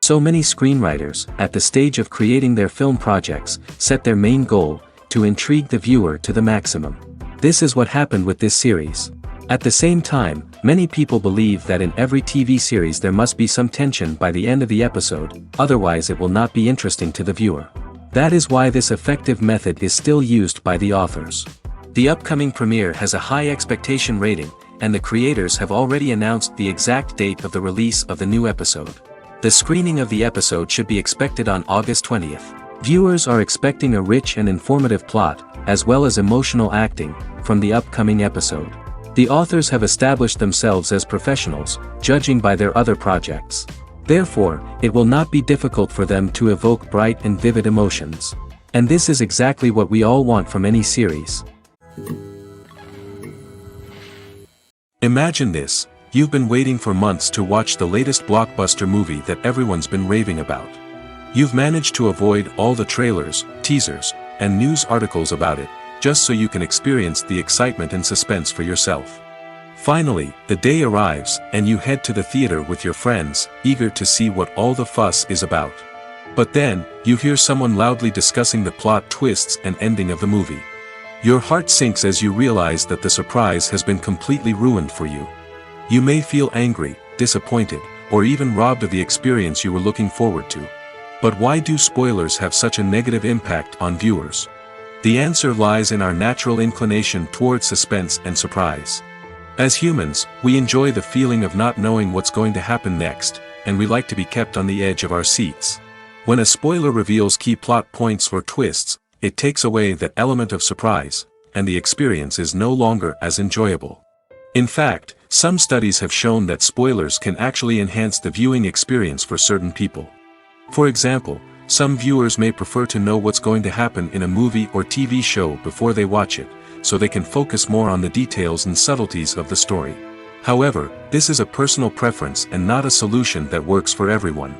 So many screenwriters, at the stage of creating their film projects, set their main goal, to intrigue the viewer to the maximum. This is what happened with this series. At the same time, many people believe that in every TV series there must be some tension by the end of the episode, otherwise it will not be interesting to the viewer. That is why this effective method is still used by the authors. The upcoming premiere has a high expectation rating, and the creators have already announced the exact date of the release of the new episode. The screening of the episode should be expected on August 20th. Viewers are expecting a rich and informative plot, as well as emotional acting, from the upcoming episode. The authors have established themselves as professionals, judging by their other projects. Therefore, it will not be difficult for them to evoke bright and vivid emotions. And this is exactly what we all want from any series. Imagine this: you've been waiting for months to watch the latest blockbuster movie that everyone's been raving about. You've managed to avoid all the trailers, teasers, and news articles about it, just so you can experience the excitement and suspense for yourself. Finally, the day arrives, and you head to the theater with your friends, eager to see what all the fuss is about. But then, you hear someone loudly discussing the plot twists and ending of the movie. Your heart sinks as you realize that the surprise has been completely ruined for you. You may feel angry, disappointed, or even robbed of the experience you were looking forward to. But why do spoilers have such a negative impact on viewers? The answer lies in our natural inclination toward suspense and surprise. As humans, we enjoy the feeling of not knowing what's going to happen next, and we like to be kept on the edge of our seats. When a spoiler reveals key plot points or twists, it takes away that element of surprise, and the experience is no longer as enjoyable. In fact, some studies have shown that spoilers can actually enhance the viewing experience for certain people. For example, some viewers may prefer to know what's going to happen in a movie or TV show before they watch it, so they can focus more on the details and subtleties of the story. However, this is a personal preference and not a solution that works for everyone.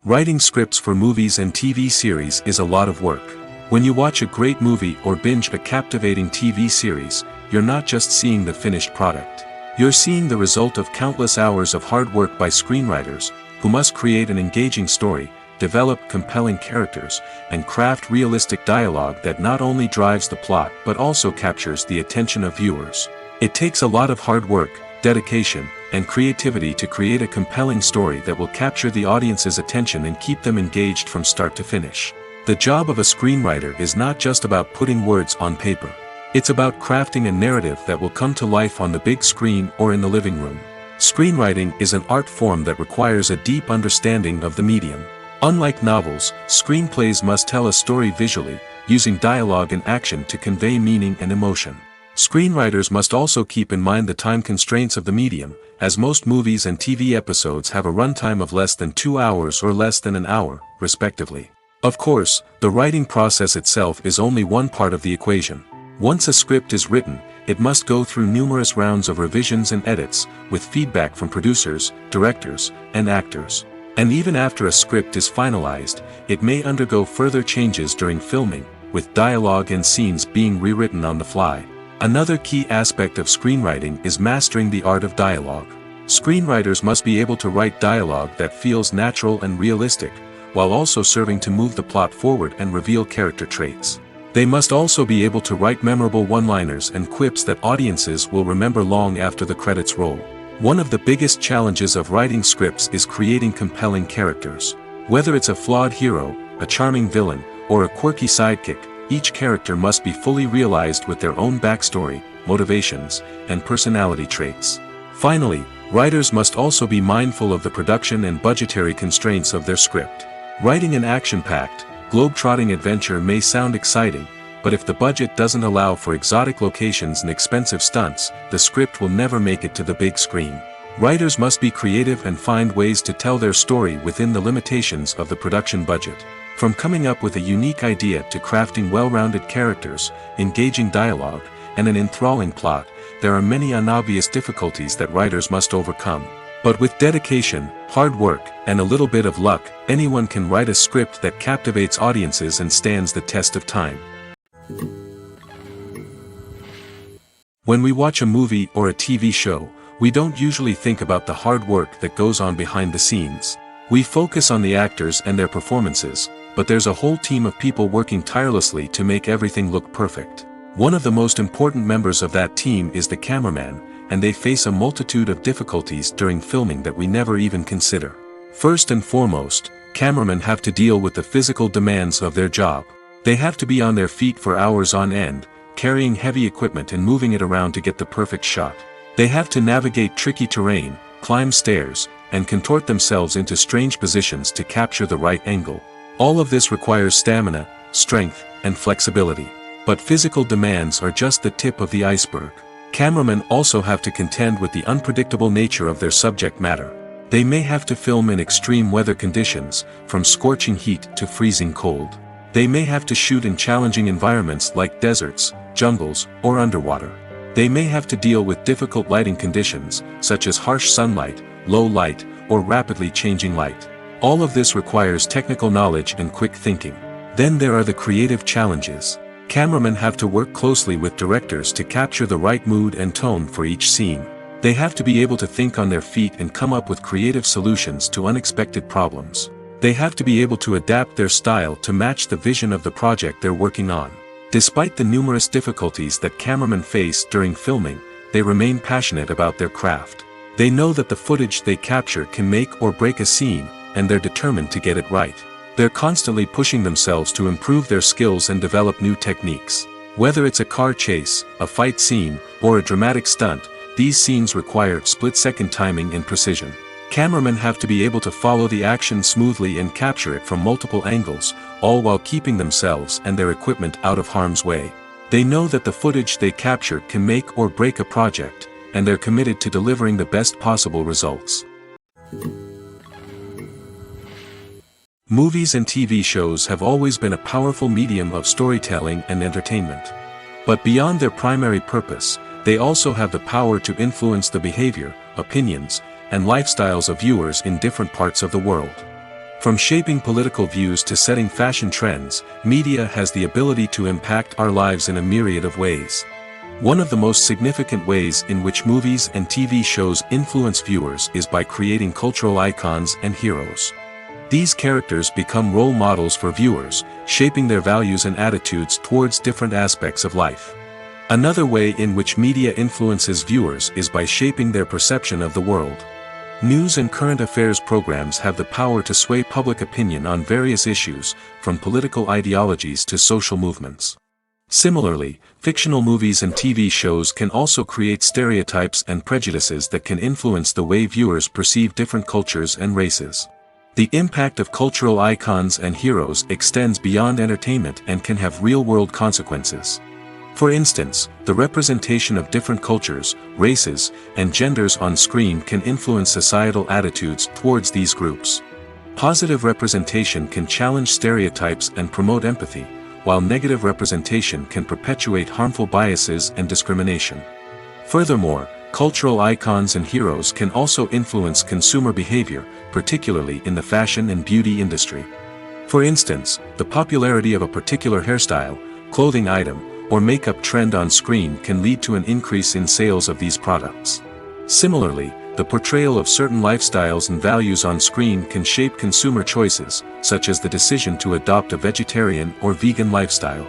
Writing scripts for movies and TV series is a lot of work. When you watch a great movie or binge a captivating TV series, you're not just seeing the finished product. You're seeing the result of countless hours of hard work by screenwriters, who must create an engaging story, develop compelling characters, and craft realistic dialogue that not only drives the plot but also captures the attention of viewers. It takes a lot of hard work, dedication, and creativity to create a compelling story that will capture the audience's attention and keep them engaged from start to finish. The job of a screenwriter is not just about putting words on paper. It's about crafting a narrative that will come to life on the big screen or in the living room. Screenwriting is an art form that requires a deep understanding of the medium. Unlike novels, screenplays must tell a story visually, using dialogue and action to convey meaning and emotion. Screenwriters must also keep in mind the time constraints of the medium, as most movies and TV episodes have a runtime of less than 2 hours or less than an hour, respectively. Of course, the writing process itself is only one part of the equation. Once a script is written, it must go through numerous rounds of revisions and edits, with feedback from producers, directors, and actors. And even after a script is finalized, it may undergo further changes during filming, with dialogue and scenes being rewritten on the fly. Another key aspect of screenwriting is mastering the art of dialogue. Screenwriters must be able to write dialogue that feels natural and realistic, while also serving to move the plot forward and reveal character traits. They must also be able to write memorable one-liners and quips that audiences will remember long after the credits roll. One of the biggest challenges of writing scripts is creating compelling characters. Whether it's a flawed hero, a charming villain, or a quirky sidekick, each character must be fully realized with their own backstory, motivations, and personality traits. Finally, writers must also be mindful of the production and budgetary constraints of their script. Writing an action-packed, globe-trotting adventure may sound exciting, but if the budget doesn't allow for exotic locations and expensive stunts, the script will never make it to the big screen. Writers must be creative and find ways to tell their story within the limitations of the production budget. From coming up with a unique idea to crafting well-rounded characters, engaging dialogue, and an enthralling plot, there are many unobvious difficulties that writers must overcome. But with dedication, hard work, and a little bit of luck, anyone can write a script that captivates audiences and stands the test of time. When we watch a movie or a TV show, We don't usually think about the hard work that goes on behind the scenes. We focus on the actors and their performances, but there's a whole team of people working tirelessly to make everything look perfect. One of the most important members of that team is the cameraman, and they face a multitude of difficulties during filming that we never even consider. First and foremost, cameramen have to deal with the physical demands of their job. They have to be on their feet for hours on end, carrying heavy equipment and moving it around to get the perfect shot. They have to navigate tricky terrain, climb stairs, and contort themselves into strange positions to capture the right angle. All of this requires stamina, strength, and flexibility. But physical demands are just the tip of the iceberg. Cameramen also have to contend with the unpredictable nature of their subject matter. They may have to film in extreme weather conditions, from scorching heat to freezing cold. They may have to shoot in challenging environments like deserts, jungles, or underwater. They may have to deal with difficult lighting conditions, such as harsh sunlight, low light, or rapidly changing light. All of this requires technical knowledge and quick thinking. Then there are the creative challenges. Cameramen have to work closely with directors to capture the right mood and tone for each scene. They have to be able to think on their feet and come up with creative solutions to unexpected problems. They have to be able to adapt their style to match the vision of the project they're working on. Despite the numerous difficulties that cameramen face during filming, they remain passionate about their craft. They know that the footage they capture can make or break a scene, and they're determined to get it right. They're constantly pushing themselves to improve their skills and develop new techniques. Whether it's a car chase, a fight scene, or a dramatic stunt, these scenes require split-second timing and precision. Cameramen have to be able to follow the action smoothly and capture it from multiple angles, all while keeping themselves and their equipment out of harm's way. They know that the footage they capture can make or break a project, and they're committed to delivering the best possible results. Movies and TV shows have always been a powerful medium of storytelling and entertainment. But beyond their primary purpose, they also have the power to influence the behavior, opinions, and lifestyles of viewers in different parts of the world. From shaping political views to setting fashion trends, media has the ability to impact our lives in a myriad of ways. One of the most significant ways in which movies and TV shows influence viewers is by creating cultural icons and heroes. These characters become role models for viewers, shaping their values and attitudes towards different aspects of life. Another way in which media influences viewers is by shaping their perception of the world. News and current affairs programs have the power to sway public opinion on various issues, from political ideologies to social movements. Similarly, fictional movies and TV shows can also create stereotypes and prejudices that can influence the way viewers perceive different cultures and races. The impact of cultural icons and heroes extends beyond entertainment and can have real-world consequences. For instance, the representation of different cultures, races, and genders on screen can influence societal attitudes towards these groups. Positive representation can challenge stereotypes and promote empathy, while negative representation can perpetuate harmful biases and discrimination. Furthermore, cultural icons and heroes can also influence consumer behavior, particularly in the fashion and beauty industry. For instance, the popularity of a particular hairstyle, clothing item, or makeup trend on screen can lead to an increase in sales of these products. Similarly, the portrayal of certain lifestyles and values on screen can shape consumer choices, such as the decision to adopt a vegetarian or vegan lifestyle.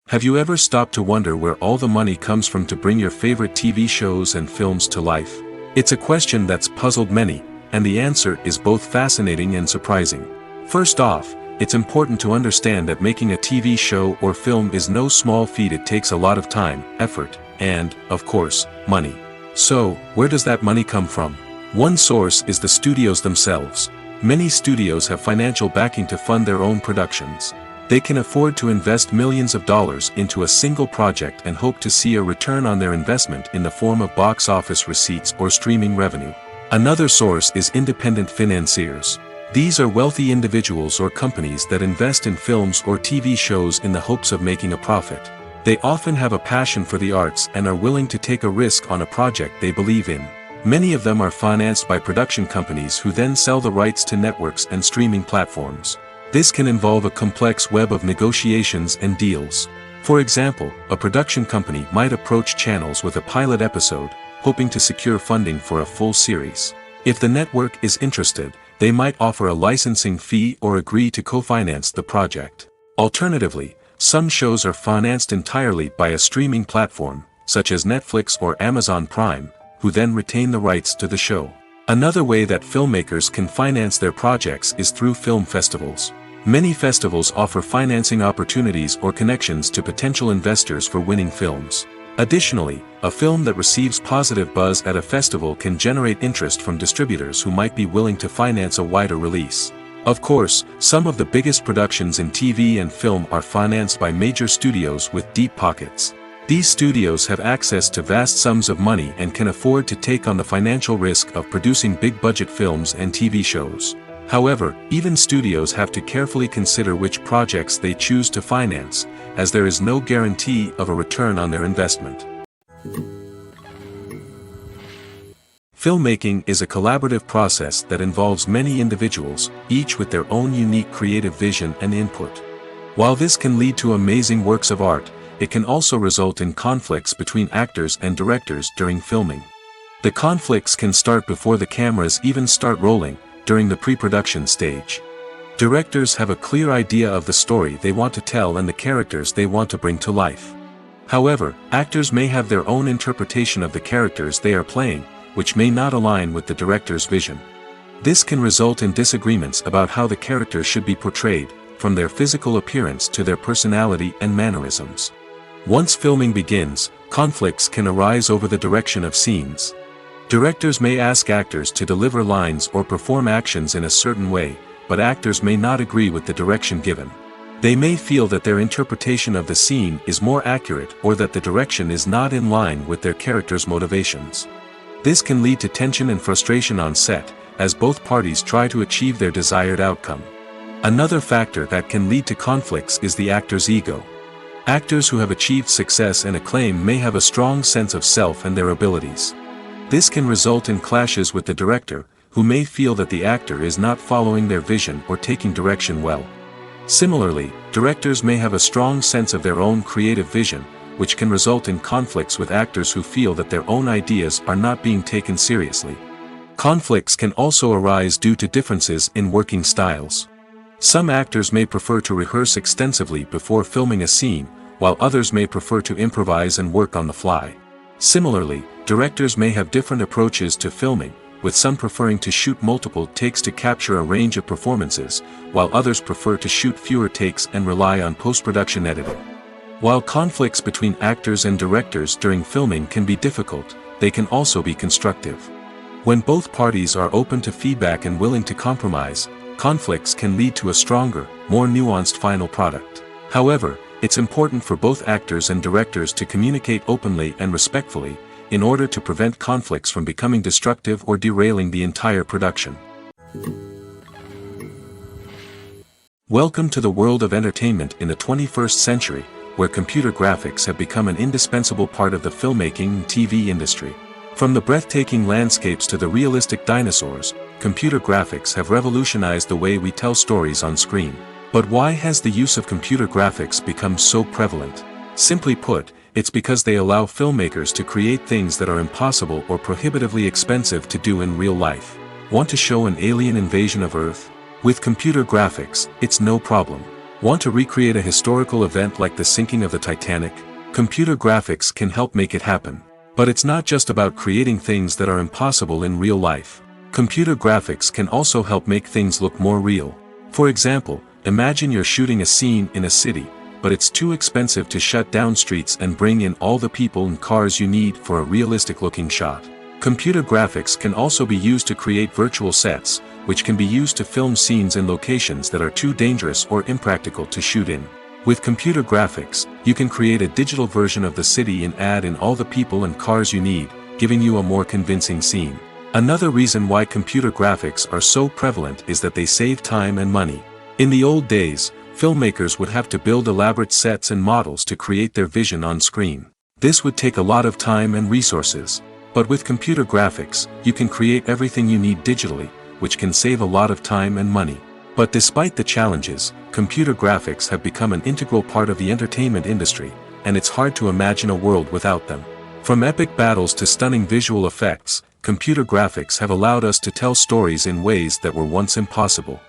Have you ever stopped to wonder where all the money comes from to bring your favorite TV shows and films to life? It's a question that's puzzled many, and the answer is both fascinating and surprising. First off, it's important to understand that making a TV show or film is no small feat. It takes a lot of time, effort, and, of course, money. So, where does that money come from? One source is the studios themselves. Many studios have financial backing to fund their own productions. They can afford to invest millions of dollars into a single project and hope to see a return on their investment in the form of box office receipts or streaming revenue. Another source is independent financiers. These are wealthy individuals or companies that invest in films or TV shows in the hopes of making a profit. They often have a passion for the arts and are willing to take a risk on a project they believe in. Many of them are financed by production companies who then sell the rights to networks and streaming platforms. This can involve a complex web of negotiations and deals. For example, a production company might approach channels with a pilot episode, hoping to secure funding for a full series. If the network is interested, they might offer a licensing fee or agree to co-finance the project. Alternatively, some shows are financed entirely by a streaming platform, such as Netflix or Amazon Prime, who then retain the rights to the show. Another way that filmmakers can finance their projects is through film festivals. Many festivals offer financing opportunities or connections to potential investors for winning films. Additionally, a film that receives positive buzz at a festival can generate interest from distributors who might be willing to finance a wider release. Of course, some of the biggest productions in TV and film are financed by major studios with deep pockets. These studios have access to vast sums of money and can afford to take on the financial risk of producing big-budget films and TV shows. However, even studios have to carefully consider which projects they choose to finance, as there is no guarantee of a return on their investment. Filmmaking is a collaborative process that involves many individuals, each with their own unique creative vision and input. While this can lead to amazing works of art, it can also result in conflicts between actors and directors during filming. The conflicts can start before the cameras even start rolling, during the pre-production stage. Directors have a clear idea of the story they want to tell and the characters they want to bring to life. However, actors may have their own interpretation of the characters they are playing, which may not align with the director's vision. This can result in disagreements about how the characters should be portrayed, from their physical appearance to their personality and mannerisms. Once filming begins, conflicts can arise over the direction of scenes. Directors may ask actors to deliver lines or perform actions in a certain way, but actors may not agree with the direction given. They may feel that their interpretation of the scene is more accurate or that the direction is not in line with their character's motivations. This can lead to tension and frustration on set, as both parties try to achieve their desired outcome. Another factor that can lead to conflicts is the actor's ego. Actors who have achieved success and acclaim may have a strong sense of self and their abilities. This can result in clashes with the director, who may feel that the actor is not following their vision or taking direction well. Similarly, directors may have a strong sense of their own creative vision, which can result in conflicts with actors who feel that their own ideas are not being taken seriously. Conflicts can also arise due to differences in working styles. Some actors may prefer to rehearse extensively before filming a scene, while others may prefer to improvise and work on the fly. Similarly, directors may have different approaches to filming, with some preferring to shoot multiple takes to capture a range of performances, while others prefer to shoot fewer takes and rely on post-production editing. While conflicts between actors and directors during filming can be difficult, they can also be constructive. When both parties are open to feedback and willing to compromise, conflicts can lead to a stronger, more nuanced final product. However, it's important for both actors and directors to communicate openly and respectfully, in order to prevent conflicts from becoming destructive or derailing the entire production. Welcome to the world of entertainment in the 21st century, where computer graphics have become an indispensable part of the filmmaking and TV industry. From the breathtaking landscapes to the realistic dinosaurs, computer graphics have revolutionized the way we tell stories on screen. But why has the use of computer graphics become so prevalent? Simply put, it's because they allow filmmakers to create things that are impossible or prohibitively expensive to do in real life. Want to show an alien invasion of Earth? With computer graphics, it's no problem. Want to recreate a historical event like the sinking of the Titanic? Computer graphics can help make it happen. But it's not just about creating things that are impossible in real life. Computer graphics can also help make things look more real. For example, imagine you're shooting a scene in a city, but it's too expensive to shut down streets and bring in all the people and cars you need for a realistic-looking shot. Computer graphics can also be used to create virtual sets, which can be used to film scenes in locations that are too dangerous or impractical to shoot in. With computer graphics, you can create a digital version of the city and add in all the people and cars you need, giving you a more convincing scene. Another reason why computer graphics are so prevalent is that they save time and money. In the old days, filmmakers would have to build elaborate sets and models to create their vision on screen. This would take a lot of time and resources. But with computer graphics, you can create everything you need digitally, which can save a lot of time and money. But despite the challenges, computer graphics have become an integral part of the entertainment industry, and it's hard to imagine a world without them. From epic battles to stunning visual effects, computer graphics have allowed us to tell stories in ways that were once impossible.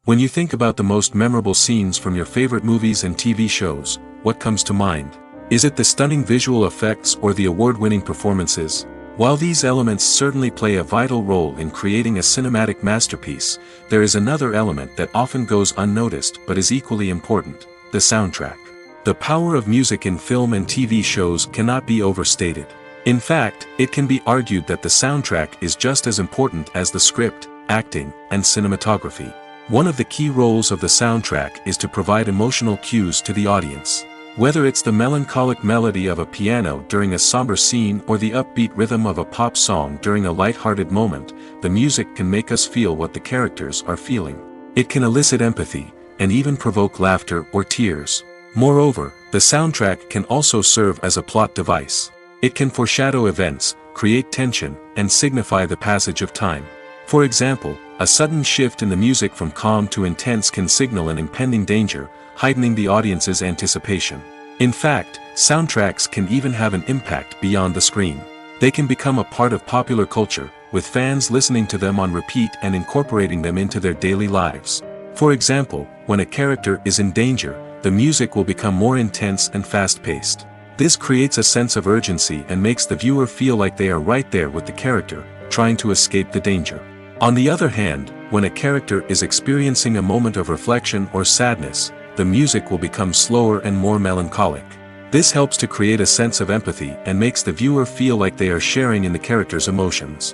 When you think about the most memorable scenes from your favorite movies and TV shows, what comes to mind? Is it the stunning visual effects or the award-winning performances? While these elements certainly play a vital role in creating a cinematic masterpiece, there is another element that often goes unnoticed but is equally important: the soundtrack. The power of music in film and TV shows cannot be overstated. In fact, it can be argued that the soundtrack is just as important as the script, acting, and cinematography. One of the key roles of the soundtrack is to provide emotional cues to the audience. Whether it's the melancholic melody of a piano during a somber scene or the upbeat rhythm of a pop song during a light-hearted moment, the music can make us feel what the characters are feeling. It can elicit empathy, and even provoke laughter or tears. Moreover, the soundtrack can also serve as a plot device. It can foreshadow events, create tension, and signify the passage of time. For example, a sudden shift in the music from calm to intense can signal an impending danger, heightening the audience's anticipation. In fact, soundtracks can even have an impact beyond the screen. They can become a part of popular culture, with fans listening to them on repeat and incorporating them into their daily lives. For example, when a character is in danger, the music will become more intense and fast-paced. This creates a sense of urgency and makes the viewer feel like they are right there with the character, trying to escape the danger. On the other hand, when a character is experiencing a moment of reflection or sadness, the music will become slower and more melancholic. This helps to create a sense of empathy and makes the viewer feel like they are sharing in the character's emotions.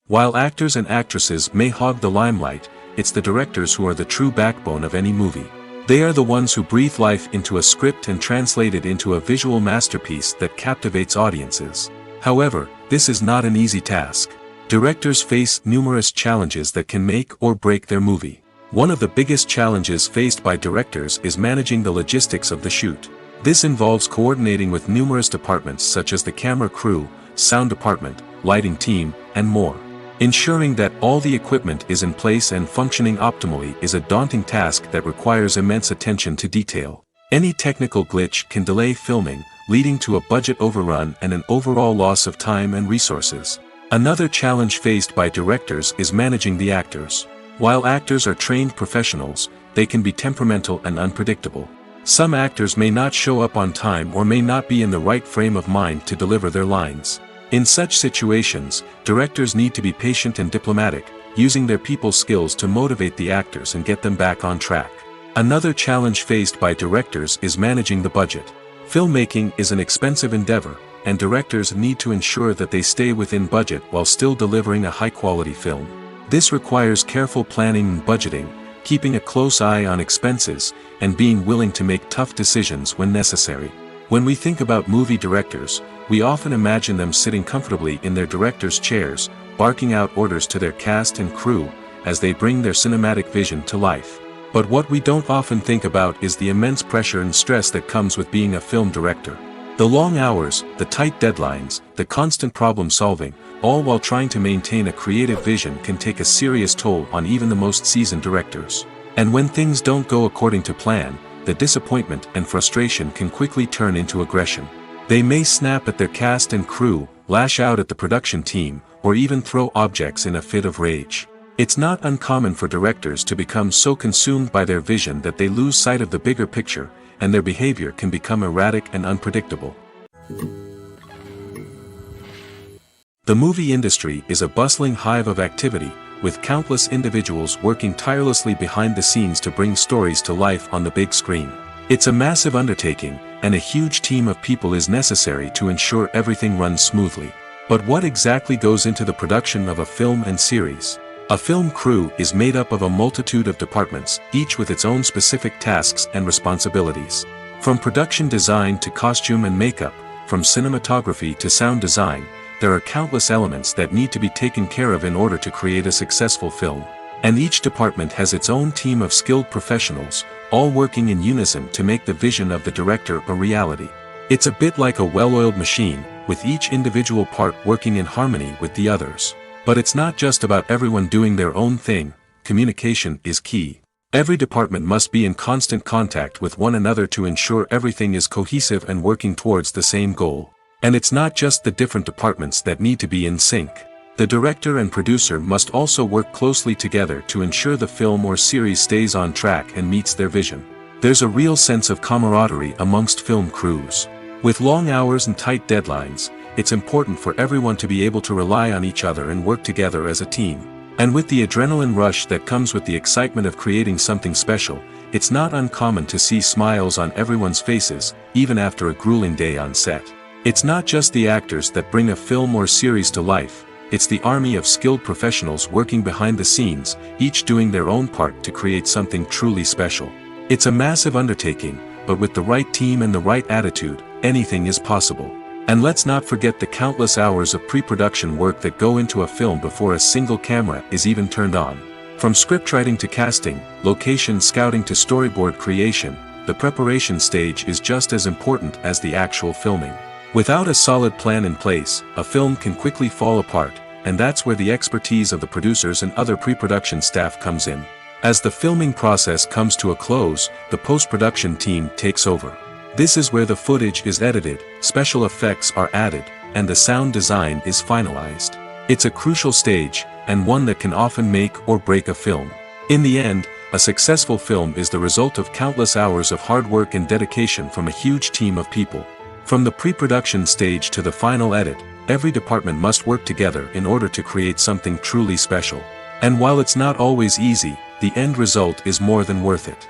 While actors and actresses may hog the limelight, it's the directors who are the true backbone of any movie. They are the ones who breathe life into a script and translate it into a visual masterpiece that captivates audiences. However, this is not an easy task. Directors face numerous challenges that can make or break their movie. One of the biggest challenges faced by directors is managing the logistics of the shoot. This involves coordinating with numerous departments such as the camera crew, sound department, lighting team, and more. Ensuring that all the equipment is in place and functioning optimally is a daunting task that requires immense attention to detail. Any technical glitch can delay filming, leading to a budget overrun and an overall loss of time and resources. Another challenge faced by directors is managing the actors. While actors are trained professionals, they can be temperamental and unpredictable. Some actors may not show up on time or may not be in the right frame of mind to deliver their lines. In such situations, directors need to be patient and diplomatic, using their people skills to motivate the actors and get them back on track. Another challenge faced by directors is managing the budget. Filmmaking is an expensive endeavor, and directors need to ensure that they stay within budget while still delivering a high-quality film. This requires careful planning and budgeting, keeping a close eye on expenses, and being willing to make tough decisions when necessary. When we think about movie directors, we often imagine them sitting comfortably in their director's chairs, barking out orders to their cast and crew, as they bring their cinematic vision to life. But what we don't often think about is the immense pressure and stress that comes with being a film director. The long hours, the tight deadlines, the constant problem solving, all while trying to maintain a creative vision can take a serious toll on even the most seasoned directors. And when things don't go according to plan, the disappointment and frustration can quickly turn into aggression. They may snap at their cast and crew, lash out at the production team, or even throw objects in a fit of rage. It's not uncommon for directors to become so consumed by their vision that they lose sight of the bigger picture, and their behavior can become erratic and unpredictable. The movie industry is a bustling hive of activity, with countless individuals working tirelessly behind the scenes to bring stories to life on the big screen. It's a massive undertaking, and a huge team of people is necessary to ensure everything runs smoothly. But what exactly goes into the production of a film and series? A film crew is made up of a multitude of departments, each with its own specific tasks and responsibilities. From production design to costume and makeup, from cinematography to sound design, there are countless elements that need to be taken care of in order to create a successful film. And each department has its own team of skilled professionals, all working in unison to make the vision of the director a reality. It's a bit like a well-oiled machine, with each individual part working in harmony with the others. But it's not just about everyone doing their own thing. Communication is key. Every department must be in constant contact with one another to ensure everything is cohesive and working towards the same goal. And it's not just the different departments that need to be in sync. The director and producer must also work closely together to ensure the film or series stays on track and meets their vision. There's a real sense of camaraderie amongst film crews. With long hours and tight deadlines, it's important for everyone to be able to rely on each other and work together as a team. And with the adrenaline rush that comes with the excitement of creating something special, it's not uncommon to see smiles on everyone's faces, even after a grueling day on set. It's not just the actors that bring a film or series to life, it's the army of skilled professionals working behind the scenes, each doing their own part to create something truly special. It's a massive undertaking, but with the right team and the right attitude, anything is possible. And let's not forget the countless hours of pre-production work that go into a film before a single camera is even turned on. From scriptwriting to casting, location scouting to storyboard creation, the preparation stage is just as important as the actual filming. Without a solid plan in place, a film can quickly fall apart, and that's where the expertise of the producers and other pre-production staff comes in. As the filming process comes to a close, the post-production team takes over. This is where the footage is edited, special effects are added, and the sound design is finalized. It's a crucial stage, and one that can often make or break a film. In the end, a successful film is the result of countless hours of hard work and dedication from a huge team of people. From the pre-production stage to the final edit, every department must work together in order to create something truly special. And while it's not always easy, the end result is more than worth it.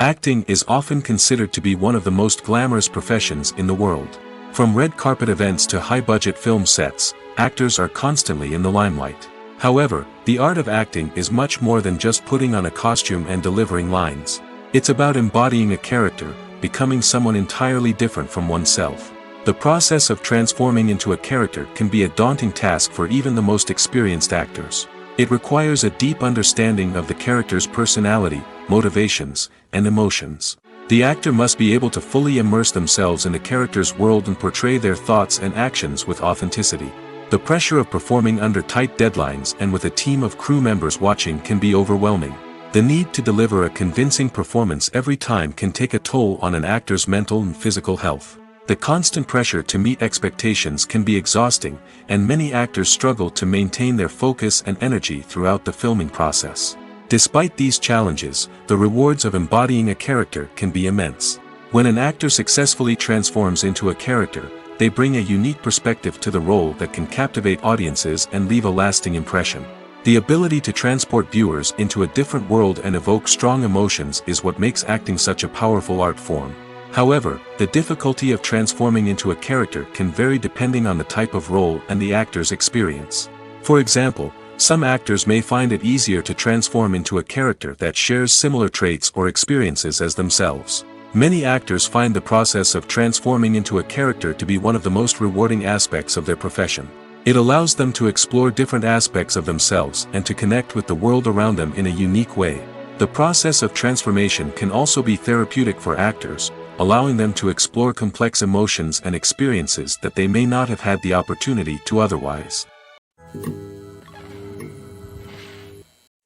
Acting is often considered to be one of the most glamorous professions in the world. From red carpet events to high-budget film sets, actors are constantly in the limelight. However, the art of acting is much more than just putting on a costume and delivering lines. It's about embodying a character, becoming someone entirely different from oneself. The process of transforming into a character can be a daunting task for even the most experienced actors. It requires a deep understanding of the character's personality, motivations, and emotions. The actor must be able to fully immerse themselves in the character's world and portray their thoughts and actions with authenticity. The pressure of performing under tight deadlines and with a team of crew members watching can be overwhelming. The need to deliver a convincing performance every time can take a toll on an actor's mental and physical health. The constant pressure to meet expectations can be exhausting, and many actors struggle to maintain their focus and energy throughout the filming process. Despite these challenges, the rewards of embodying a character can be immense. When an actor successfully transforms into a character, they bring a unique perspective to the role that can captivate audiences and leave a lasting impression. The ability to transport viewers into a different world and evoke strong emotions is what makes acting such a powerful art form. However, the difficulty of transforming into a character can vary depending on the type of role and the actor's experience. For example, some actors may find it easier to transform into a character that shares similar traits or experiences as themselves. Many actors find the process of transforming into a character to be one of the most rewarding aspects of their profession. It allows them to explore different aspects of themselves and to connect with the world around them in a unique way. The process of transformation can also be therapeutic for actors, allowing them to explore complex emotions and experiences that they may not have had the opportunity to otherwise.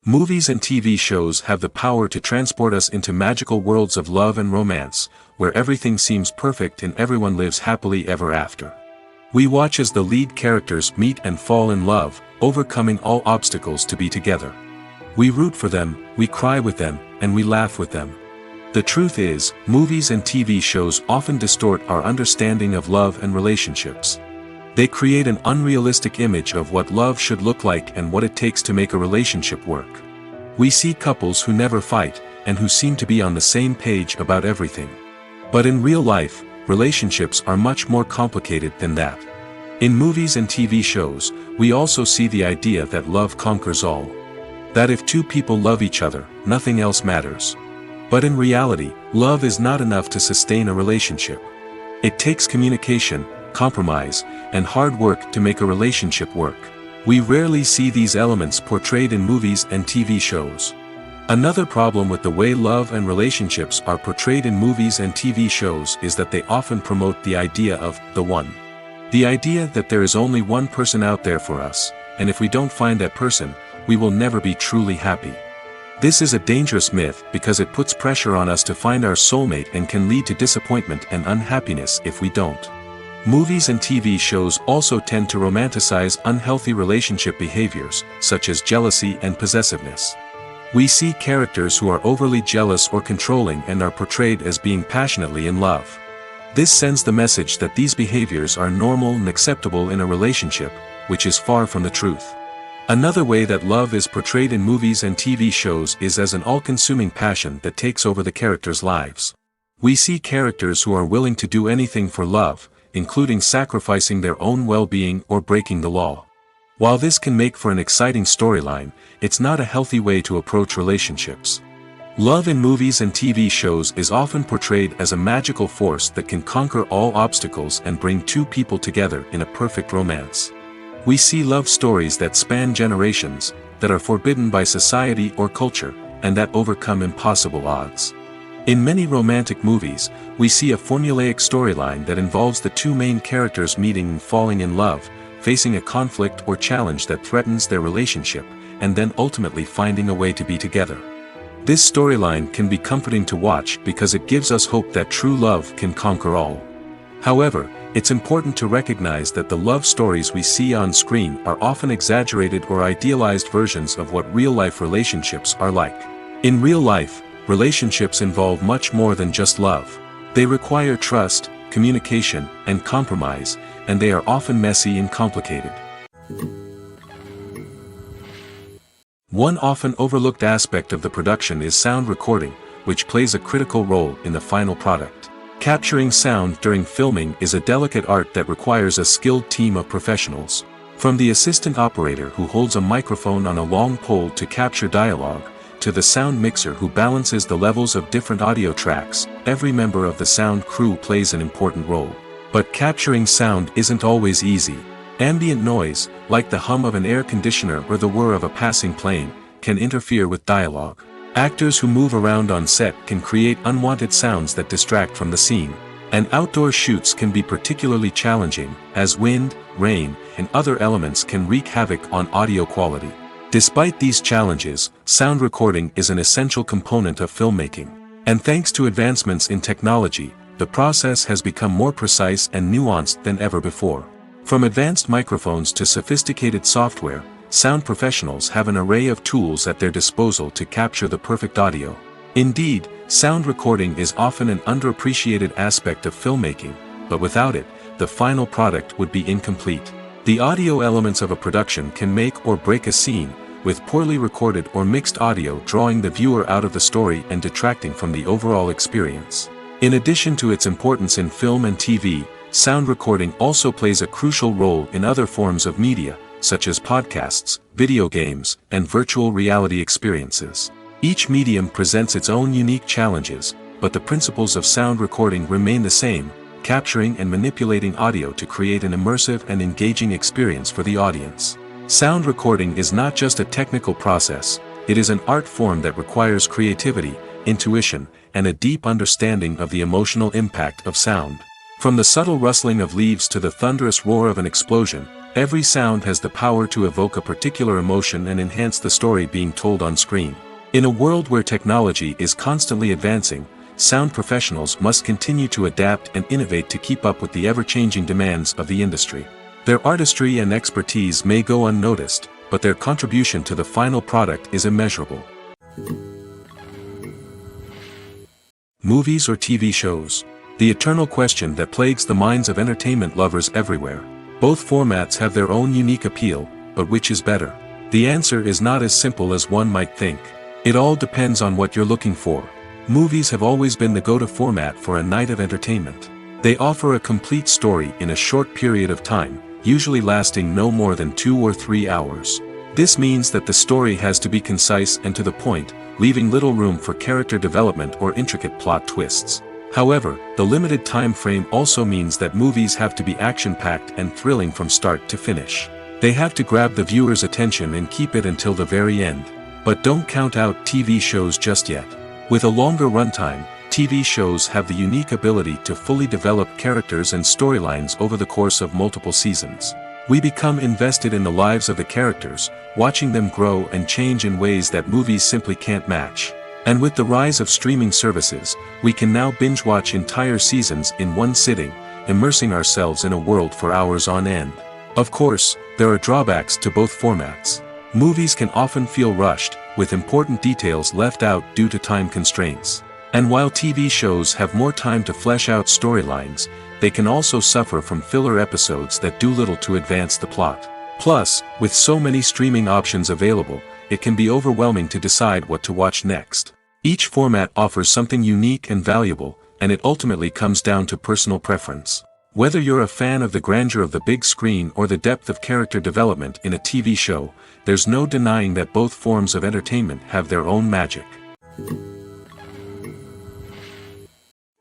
Movies and TV shows have the power to transport us into magical worlds of love and romance, where everything seems perfect and everyone lives happily ever after. We watch as the lead characters meet and fall in love, overcoming all obstacles to be together. We root for them, we cry with them, and we laugh with them. The truth is, movies and TV shows often distort our understanding of love and relationships. They create an unrealistic image of what love should look like and what it takes to make a relationship work. We see couples who never fight, and who seem to be on the same page about everything. But in real life, relationships are much more complicated than that. In movies and TV shows, we also see the idea that love conquers all. That if two people love each other, nothing else matters. But in reality, love is not enough to sustain a relationship. It takes communication, compromise, and hard work to make a relationship work. We rarely see these elements portrayed in movies and TV shows. Another problem with the way love and relationships are portrayed in movies and TV shows is that they often promote the idea of the one. The idea that there is only one person out there for us, and if we don't find that person, we will never be truly happy. This is a dangerous myth because it puts pressure on us to find our soulmate and can lead to disappointment and unhappiness if we don't. Movies and TV shows also tend to romanticize unhealthy relationship behaviors, such as jealousy and possessiveness. We see characters who are overly jealous or controlling and are portrayed as being passionately in love. This sends the message that these behaviors are normal and acceptable in a relationship, which is far from the truth. Another way that love is portrayed in movies and TV shows is as an all-consuming passion that takes over the characters' lives. We see characters who are willing to do anything for love, including sacrificing their own well-being or breaking the law. While this can make for an exciting storyline, it's not a healthy way to approach relationships. Love in movies and TV shows is often portrayed as a magical force that can conquer all obstacles and bring two people together in a perfect romance. We see love stories that span generations, that are forbidden by society or culture, and that overcome impossible odds. In many romantic movies, we see a formulaic storyline that involves the two main characters meeting and falling in love, facing a conflict or challenge that threatens their relationship, and then ultimately finding a way to be together. This storyline can be comforting to watch because it gives us hope that true love can conquer all. However, it's important to recognize that the love stories we see on screen are often exaggerated or idealized versions of what real-life relationships are like. In real life, relationships involve much more than just love. They require trust, communication, and compromise, and they are often messy and complicated. One often overlooked aspect of the production is sound recording, which plays a critical role in the final product. Capturing sound during filming is a delicate art that requires a skilled team of professionals. From the assistant operator who holds a microphone on a long pole to capture dialogue, to the sound mixer who balances the levels of different audio tracks, every member of the sound crew plays an important role. But capturing sound isn't always easy. Ambient noise, like the hum of an air conditioner or the whir of a passing plane, can interfere with dialogue. Actors who move around on set can create unwanted sounds that distract from the scene. And outdoor shoots can be particularly challenging, as wind, rain, and other elements can wreak havoc on audio quality. Despite these challenges, sound recording is an essential component of filmmaking. And thanks to advancements in technology, the process has become more precise and nuanced than ever before. From advanced microphones to sophisticated software, sound professionals have an array of tools at their disposal to capture the perfect audio. Indeed, sound recording is often an underappreciated aspect of filmmaking, but without it, the final product would be incomplete. The audio elements of a production can make or break a scene, with poorly recorded or mixed audio drawing the viewer out of the story and detracting from the overall experience. In addition to its importance in film and TV, sound recording also plays a crucial role in other forms of media, such as podcasts, video games, and virtual reality experiences. Each medium presents its own unique challenges, but the principles of sound recording remain the same, capturing and manipulating audio to create an immersive and engaging experience for the audience. Sound recording is not just a technical process, it is an art form that requires creativity, intuition, and a deep understanding of the emotional impact of sound. From the subtle rustling of leaves to the thunderous roar of an explosion, every sound has the power to evoke a particular emotion and enhance the story being told on screen. In a world where technology is constantly advancing, sound professionals must continue to adapt and innovate to keep up with the ever-changing demands of the industry. Their artistry and expertise may go unnoticed, but their contribution to the final product is immeasurable. Movies or TV shows? The eternal question that plagues the minds of entertainment lovers everywhere. Both formats have their own unique appeal, but which is better? The answer is not as simple as one might think. It all depends on what you're looking for. Movies have always been the go-to format for a night of entertainment. They offer a complete story in a short period of time, usually lasting no more than 2 or 3 hours. This means that the story has to be concise and to the point, leaving little room for character development or intricate plot twists. However, the limited time frame also means that movies have to be action-packed and thrilling from start to finish. They have to grab the viewer's attention and keep it until the very end. But don't count out TV shows just yet. With a longer runtime, TV shows have the unique ability to fully develop characters and storylines over the course of multiple seasons. We become invested in the lives of the characters, watching them grow and change in ways that movies simply can't match. And with the rise of streaming services, we can now binge-watch entire seasons in one sitting, immersing ourselves in a world for hours on end. Of course, there are drawbacks to both formats. Movies can often feel rushed, with important details left out due to time constraints. And while TV shows have more time to flesh out storylines, they can also suffer from filler episodes that do little to advance the plot. Plus, with so many streaming options available, it can be overwhelming to decide what to watch next. Each format offers something unique and valuable, and it ultimately comes down to personal preference. Whether you're a fan of the grandeur of the big screen or the depth of character development in a TV show, there's no denying that both forms of entertainment have their own magic.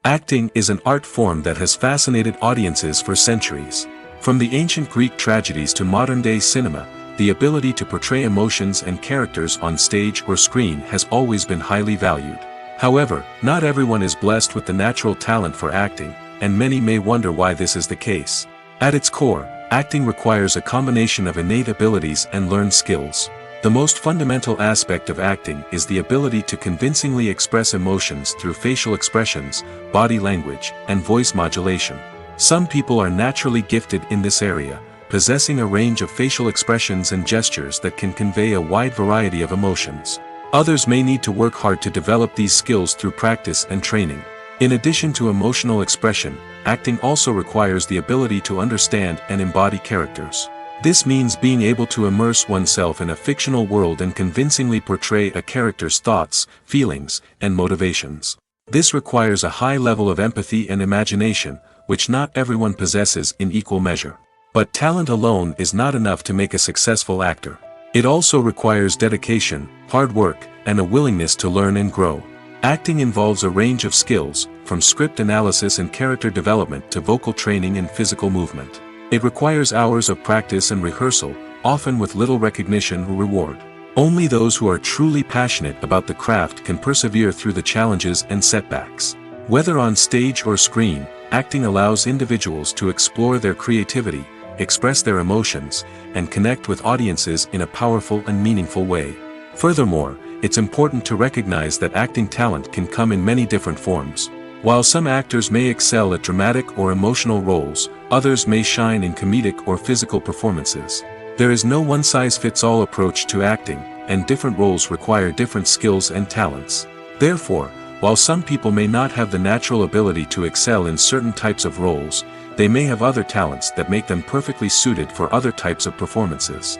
Acting is an art form that has fascinated audiences for centuries. From the ancient Greek tragedies to modern-day cinema, the ability to portray emotions and characters on stage or screen has always been highly valued. However, not everyone is blessed with the natural talent for acting, and many may wonder why this is the case. At its core, acting requires a combination of innate abilities and learned skills. The most fundamental aspect of acting is the ability to convincingly express emotions through facial expressions, body language, and voice modulation. Some people are naturally gifted in this area, possessing a range of facial expressions and gestures that can convey a wide variety of emotions. Others may need to work hard to develop these skills through practice and training. In addition to emotional expression, acting also requires the ability to understand and embody characters. This means being able to immerse oneself in a fictional world and convincingly portray a character's thoughts, feelings, and motivations. This requires a high level of empathy and imagination, which not everyone possesses in equal measure. But talent alone is not enough to make a successful actor. It also requires dedication, hard work, and a willingness to learn and grow. Acting involves a range of skills, from script analysis and character development to vocal training and physical movement. It requires hours of practice and rehearsal, often with little recognition or reward. Only those who are truly passionate about the craft can persevere through the challenges and setbacks. Whether on stage or screen, acting allows individuals to explore their creativity, express their emotions, and connect with audiences in a powerful and meaningful way. Furthermore, it's important to recognize that acting talent can come in many different forms. While some actors may excel at dramatic or emotional roles, others may shine in comedic or physical performances. There is no one-size-fits-all approach to acting, and different roles require different skills and talents. Therefore, while some people may not have the natural ability to excel in certain types of roles, they may have other talents that make them perfectly suited for other types of performances.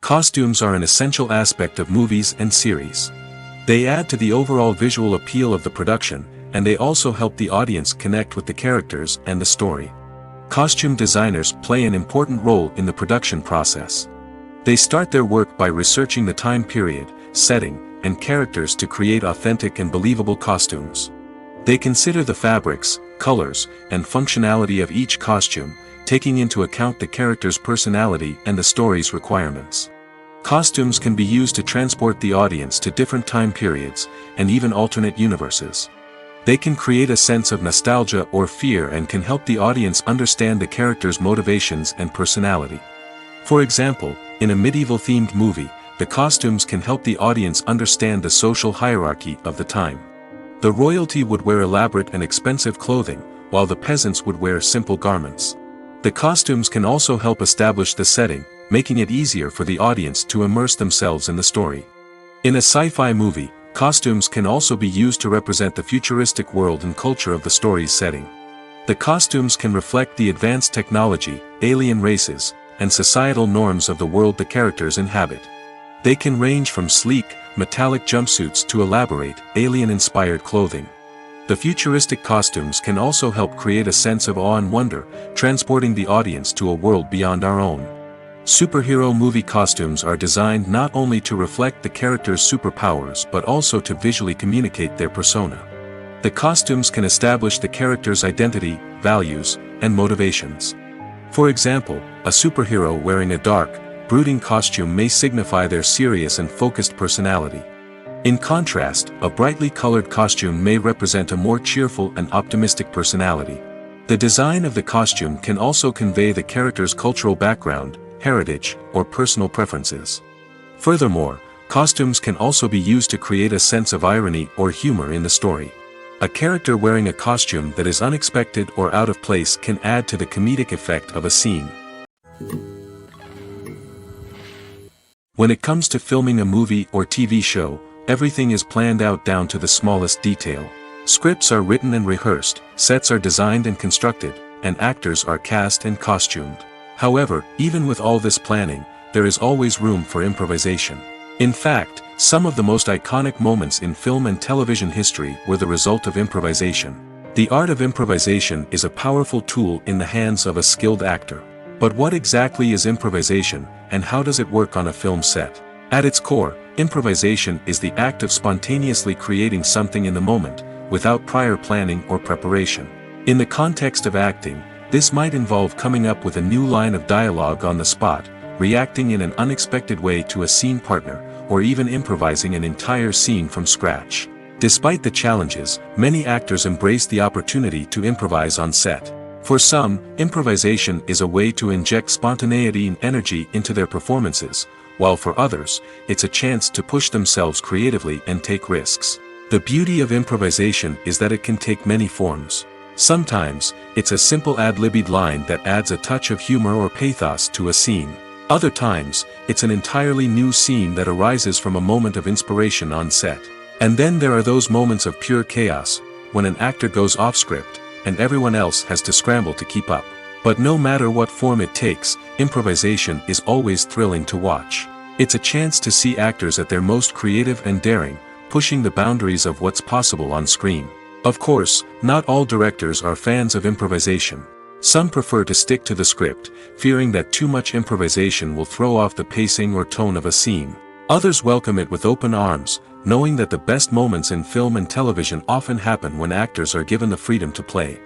Costumes are an essential aspect of movies and series. They add to the overall visual appeal of the production, and they also help the audience connect with the characters and the story. Costume designers play an important role in the production process. They start their work by researching the time period, setting, and characters to create authentic and believable costumes. They consider the fabrics, colors, and functionality of each costume, taking into account the character's personality and the story's requirements. Costumes can be used to transport the audience to different time periods, and even alternate universes. They can create a sense of nostalgia or fear and can help the audience understand the character's motivations and personality. For example, in a medieval-themed movie, the costumes can help the audience understand the social hierarchy of the time. The royalty would wear elaborate and expensive clothing, while the peasants would wear simple garments. The costumes can also help establish the setting, making it easier for the audience to immerse themselves in the story. In a sci-fi movie, costumes can also be used to represent the futuristic world and culture of the story's setting. The costumes can reflect the advanced technology, alien races, and societal norms of the world the characters inhabit. They can range from sleek, metallic jumpsuits to elaborate, alien-inspired clothing. The futuristic costumes can also help create a sense of awe and wonder, transporting the audience to a world beyond our own. Superhero movie costumes are designed not only to reflect the character's superpowers but also to visually communicate their persona. The costumes can establish the character's identity, values, and motivations. For example, a superhero wearing a dark, brooding costume may signify their serious and focused personality. In contrast, a brightly colored costume may represent a more cheerful and optimistic personality. The design of the costume can also convey the character's cultural background, heritage, or personal preferences. Furthermore, costumes can also be used to create a sense of irony or humor in the story. A character wearing a costume that is unexpected or out of place can add to the comedic effect of a scene. When it comes to filming a movie or TV show, everything is planned out down to the smallest detail. Scripts are written and rehearsed, sets are designed and constructed, and actors are cast and costumed. However, even with all this planning, there is always room for improvisation. In fact, some of the most iconic moments in film and television history were the result of improvisation. The art of improvisation is a powerful tool in the hands of a skilled actor. But what exactly is improvisation, and how does it work on a film set? At its core, improvisation is the act of spontaneously creating something in the moment, without prior planning or preparation. In the context of acting, this might involve coming up with a new line of dialogue on the spot, reacting in an unexpected way to a scene partner, or even improvising an entire scene from scratch. Despite the challenges, many actors embrace the opportunity to improvise on set. For some, improvisation is a way to inject spontaneity and energy into their performances, while for others, it's a chance to push themselves creatively and take risks. The beauty of improvisation is that it can take many forms. Sometimes, it's a simple ad-libbed line that adds a touch of humor or pathos to a scene. Other times, it's an entirely new scene that arises from a moment of inspiration on set. And then there are those moments of pure chaos, when an actor goes off script, and everyone else has to scramble to keep up. But no matter what form it takes, improvisation is always thrilling to watch. It's a chance to see actors at their most creative and daring, pushing the boundaries of what's possible on screen. Of course, not all directors are fans of improvisation. Some prefer to stick to the script, fearing that too much improvisation will throw off the pacing or tone of a scene. Others welcome it with open arms, knowing that the best moments in film and television often happen when actors are given the freedom to play.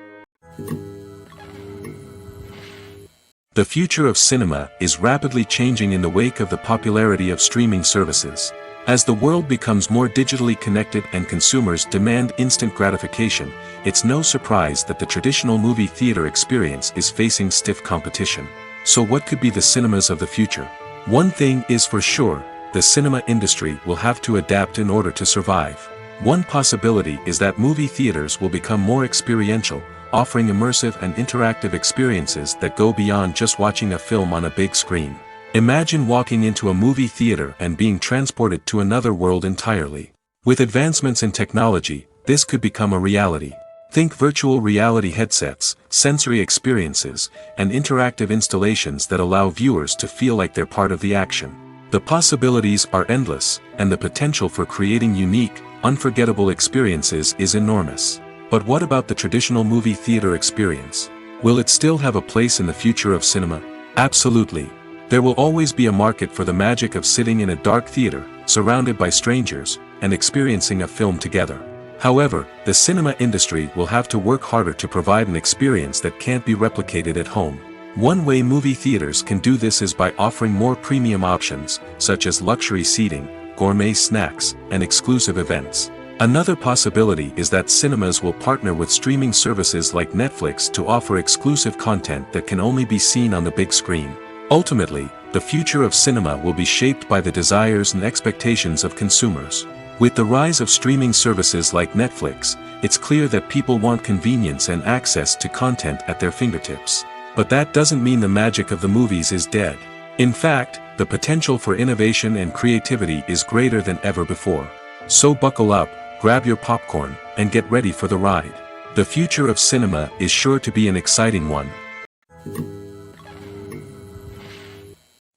The future of cinema is rapidly changing in the wake of the popularity of streaming services. As the world becomes more digitally connected and consumers demand instant gratification, it's no surprise that the traditional movie theater experience is facing stiff competition. So what could be the cinemas of the future? One thing is for sure, the cinema industry will have to adapt in order to survive. One possibility is that movie theaters will become more experiential, offering immersive and interactive experiences that go beyond just watching a film on a big screen. Imagine walking into a movie theater and being transported to another world entirely. With advancements in technology, this could become a reality. Think virtual reality headsets, sensory experiences, and interactive installations that allow viewers to feel like they're part of the action. The possibilities are endless, and the potential for creating unique, unforgettable experiences is enormous. But what about the traditional movie theater experience? Will it still have a place in the future of cinema? Absolutely. There will always be a market for the magic of sitting in a dark theater, surrounded by strangers, and experiencing a film together. However, the cinema industry will have to work harder to provide an experience that can't be replicated at home. One way movie theaters can do this is by offering more premium options, such as luxury seating, gourmet snacks, and exclusive events. Another possibility is that cinemas will partner with streaming services like Netflix to offer exclusive content that can only be seen on the big screen. Ultimately, the future of cinema will be shaped by the desires and expectations of consumers. With the rise of streaming services like Netflix, it's clear that people want convenience and access to content at their fingertips. But that doesn't mean the magic of the movies is dead. In fact, the potential for innovation and creativity is greater than ever before. So buckle up, grab your popcorn, and get ready for the ride. The future of cinema is sure to be an exciting one.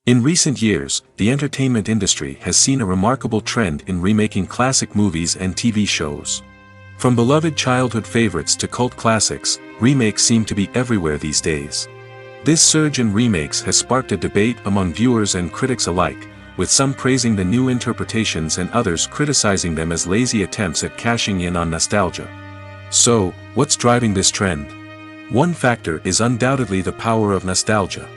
In recent years, the entertainment industry has seen a remarkable trend in remaking classic movies and TV shows. From beloved childhood favorites to cult classics, remakes seem to be everywhere these days. This surge in remakes has sparked a debate among viewers and critics alike, with some praising the new interpretations and others criticizing them as lazy attempts at cashing in on nostalgia. So, what's driving this trend? One factor is undoubtedly the power of nostalgia.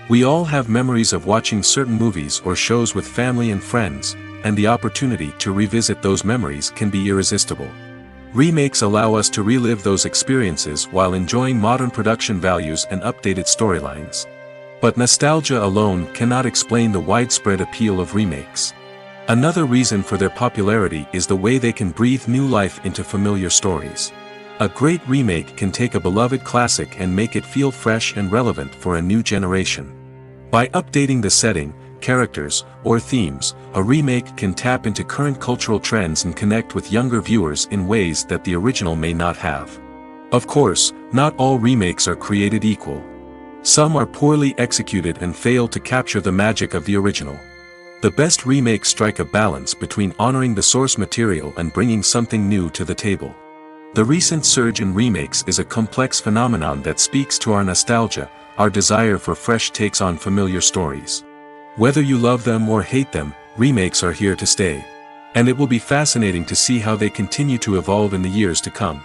We all have memories of watching certain movies or shows with family and friends, and the opportunity to revisit those memories can be irresistible. Remakes allow us to relive those experiences while enjoying modern production values and updated storylines. But nostalgia alone cannot explain the widespread appeal of remakes. Another reason for their popularity is the way they can breathe new life into familiar stories. A great remake can take a beloved classic and make it feel fresh and relevant for a new generation. By updating the setting, characters, or themes, a remake can tap into current cultural trends and connect with younger viewers in ways that the original may not have. Of course, not all remakes are created equal. Some are poorly executed and fail to capture the magic of the original. The best remakes strike a balance between honoring the source material and bringing something new to the table. The recent surge in remakes is a complex phenomenon that speaks to our nostalgia, our desire for fresh takes on familiar stories. Whether you love them or hate them, remakes are here to stay. And it will be fascinating to see how they continue to evolve in the years to come.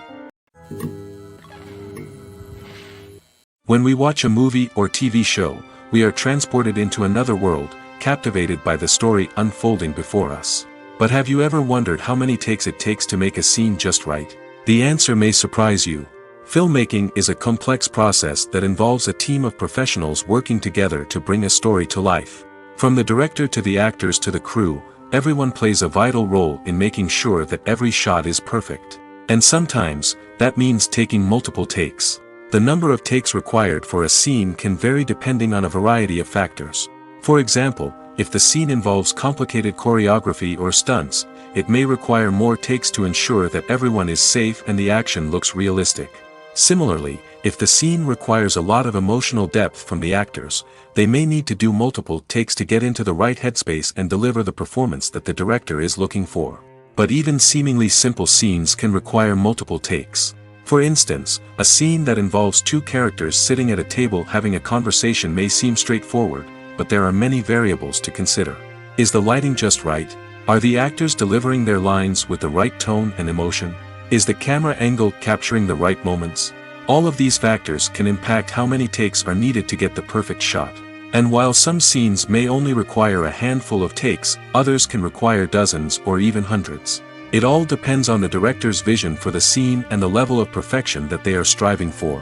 When we watch a movie or TV show, we are transported into another world, captivated by the story unfolding before us. But have you ever wondered how many takes it takes to make a scene just right? The answer may surprise you. Filmmaking is a complex process that involves a team of professionals working together to bring a story to life. From the director to the actors to the crew, everyone plays a vital role in making sure that every shot is perfect. And sometimes, that means taking multiple takes. The number of takes required for a scene can vary depending on a variety of factors. For example, if the scene involves complicated choreography or stunts, it may require more takes to ensure that everyone is safe and the action looks realistic. Similarly, if the scene requires a lot of emotional depth from the actors, they may need to do multiple takes to get into the right headspace and deliver the performance that the director is looking for. But even seemingly simple scenes can require multiple takes. For instance, a scene that involves two characters sitting at a table having a conversation may seem straightforward, but there are many variables to consider. Is the lighting just right? Are the actors delivering their lines with the right tone and emotion? Is the camera angle capturing the right moments? All of these factors can impact how many takes are needed to get the perfect shot. And while some scenes may only require a handful of takes, others can require dozens or even hundreds. It all depends on the director's vision for the scene and the level of perfection that they are striving for.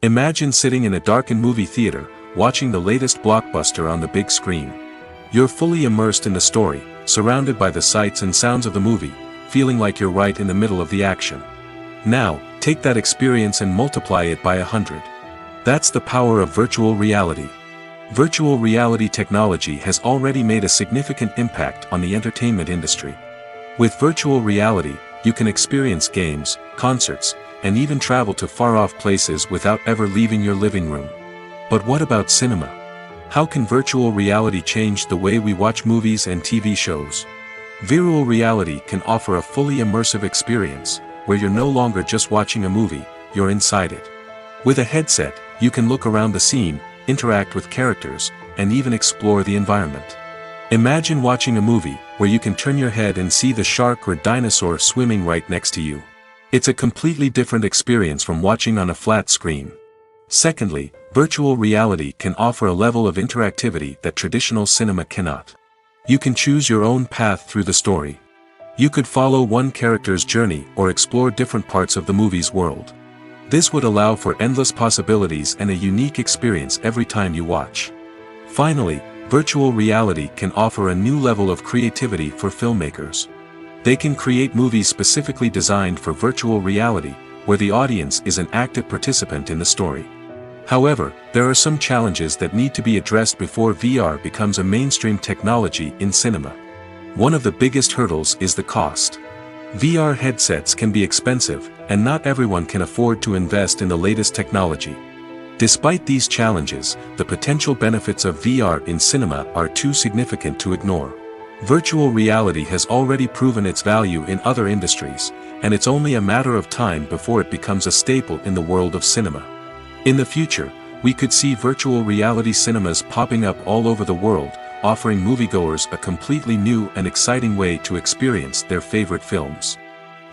Imagine sitting in a darkened movie theater, watching the latest blockbuster on the big screen. You're fully immersed in the story, surrounded by the sights and sounds of the movie, feeling like you're right in the middle of the action. Now, take that experience and multiply it by 100. That's the power of virtual reality. Virtual reality technology has already made a significant impact on the entertainment industry. With virtual reality, you can experience games, concerts, and even travel to far-off places without ever leaving your living room. But what about cinema? How can virtual reality change the way we watch movies and TV shows? Virtual reality can offer a fully immersive experience, where you're no longer just watching a movie, you're inside it. With a headset, you can look around the scene, interact with characters, and even explore the environment. Imagine watching a movie where you can turn your head and see the shark or dinosaur swimming right next to you. It's a completely different experience from watching on a flat screen. Secondly, virtual reality can offer a level of interactivity that traditional cinema cannot. You can choose your own path through the story. You could follow one character's journey or explore different parts of the movie's world. This would allow for endless possibilities and a unique experience every time you watch. Finally, virtual reality can offer a new level of creativity for filmmakers. They can create movies specifically designed for virtual reality, where the audience is an active participant in the story. However, there are some challenges that need to be addressed before VR becomes a mainstream technology in cinema. One of the biggest hurdles is the cost. VR headsets can be expensive, and not everyone can afford to invest in the latest technology. Despite these challenges, the potential benefits of VR in cinema are too significant to ignore. Virtual reality has already proven its value in other industries, and it's only a matter of time before it becomes a staple in the world of cinema. In the future, we could see virtual reality cinemas popping up all over the world, offering moviegoers a completely new and exciting way to experience their favorite films.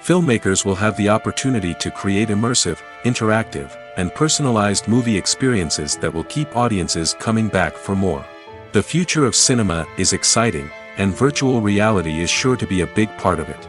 Filmmakers will have the opportunity to create immersive, interactive, and personalized movie experiences that will keep audiences coming back for more. The future of cinema is exciting, and virtual reality is sure to be a big part of it.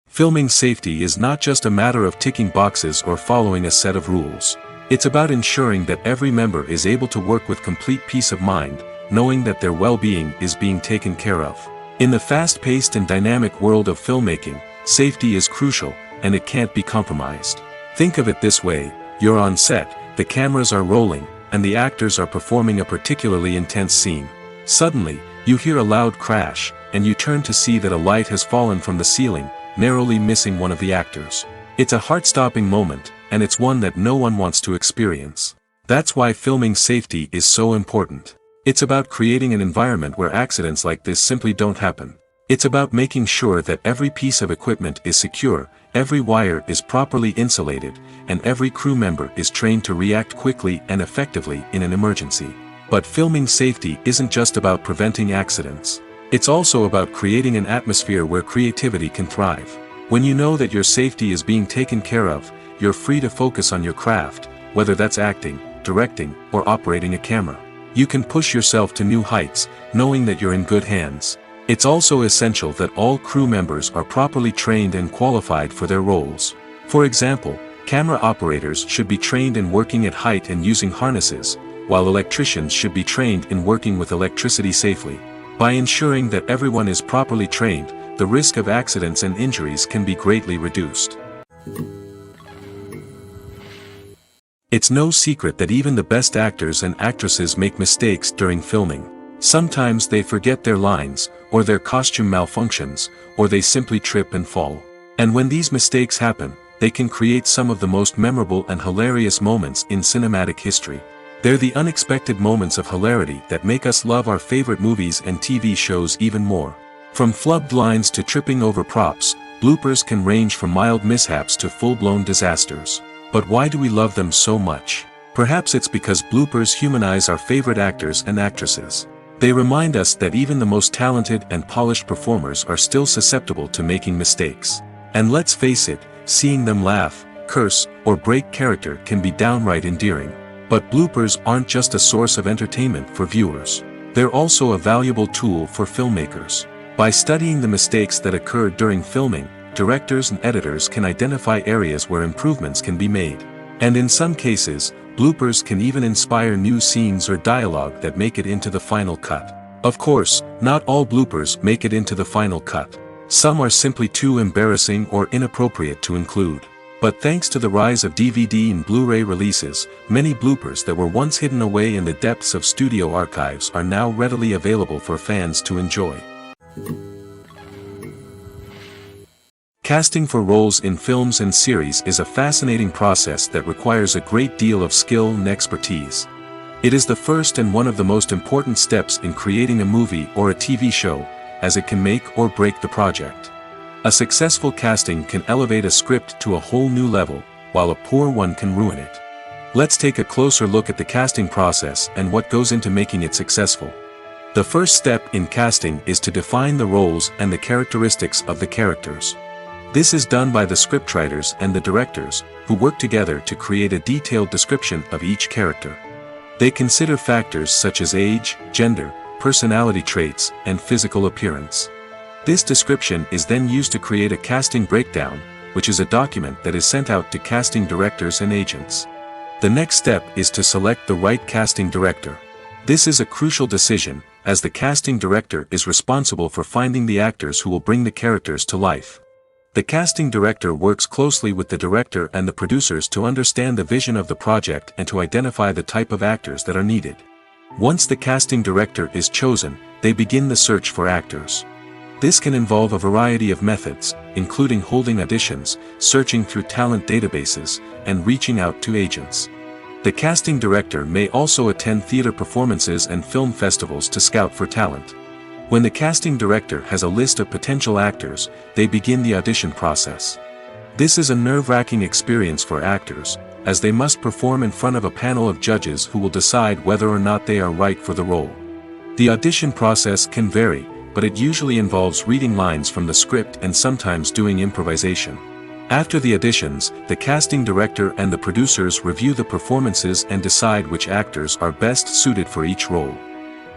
Filming safety is not just a matter of ticking boxes or following a set of rules. It's about ensuring that every member is able to work with complete peace of mind, knowing that their well-being is being taken care of. In the fast-paced and dynamic world of filmmaking, safety is crucial, and it can't be compromised. Think of it this way: you're on set, the cameras are rolling, and the actors are performing a particularly intense scene. Suddenly, you hear a loud crash, and you turn to see that a light has fallen from the ceiling, narrowly missing one of the actors. It's a heart-stopping moment, and it's one that no one wants to experience. That's why filming safety is so important. It's about creating an environment where accidents like this simply don't happen. It's about making sure that every piece of equipment is secure, every wire is properly insulated, and every crew member is trained to react quickly and effectively in an emergency. But filming safety isn't just about preventing accidents. It's also about creating an atmosphere where creativity can thrive. When you know that your safety is being taken care of, you're free to focus on your craft, whether that's acting, directing, or operating a camera. You can push yourself to new heights, knowing that you're in good hands. It's also essential that all crew members are properly trained and qualified for their roles. For example, camera operators should be trained in working at height and using harnesses, while electricians should be trained in working with electricity safely. By ensuring that everyone is properly trained, the risk of accidents and injuries can be greatly reduced. It's no secret that even the best actors and actresses make mistakes during filming. Sometimes they forget their lines, or their costume malfunctions, or they simply trip and fall. And when these mistakes happen, they can create some of the most memorable and hilarious moments in cinematic history. They're the unexpected moments of hilarity that make us love our favorite movies and TV shows even more. From flubbed lines to tripping over props, bloopers can range from mild mishaps to full-blown disasters. But why do we love them so much? Perhaps it's because bloopers humanize our favorite actors and actresses. They remind us that even the most talented and polished performers are still susceptible to making mistakes. And let's face it, seeing them laugh, curse, or break character can be downright endearing. But bloopers aren't just a source of entertainment for viewers. They're also a valuable tool for filmmakers. By studying the mistakes that occurred during filming, directors and editors can identify areas where improvements can be made. And in some cases, bloopers can even inspire new scenes or dialogue that make it into the final cut. Of course, not all bloopers make it into the final cut. Some are simply too embarrassing or inappropriate to include. But thanks to the rise of DVD and Blu-ray releases, many bloopers that were once hidden away in the depths of studio archives are now readily available for fans to enjoy. Casting for roles in films and series is a fascinating process that requires a great deal of skill and expertise. It is the first and one of the most important steps in creating a movie or a TV show, as it can make or break the project. A successful casting can elevate a script to a whole new level, while a poor one can ruin it. Let's take a closer look at the casting process and what goes into making it successful. The first step in casting is to define the roles and the characteristics of the characters. This is done by the scriptwriters and the directors, who work together to create a detailed description of each character. They consider factors such as age, gender, personality traits, and physical appearance. This description is then used to create a casting breakdown, which is a document that is sent out to casting directors and agents. The next step is to select the right casting director. This is a crucial decision, as the casting director is responsible for finding the actors who will bring the characters to life. The casting director works closely with the director and the producers to understand the vision of the project and to identify the type of actors that are needed. Once the casting director is chosen, they begin the search for actors. This can involve a variety of methods, including holding auditions, searching through talent databases, and reaching out to agents. The casting director may also attend theater performances and film festivals to scout for talent. When the casting director has a list of potential actors, they begin the audition process. This is a nerve-wracking experience for actors, as they must perform in front of a panel of judges who will decide whether or not they are right for the role. The audition process can vary, but it usually involves reading lines from the script and sometimes doing improvisation. After the auditions, the casting director and the producers review the performances and decide which actors are best suited for each role.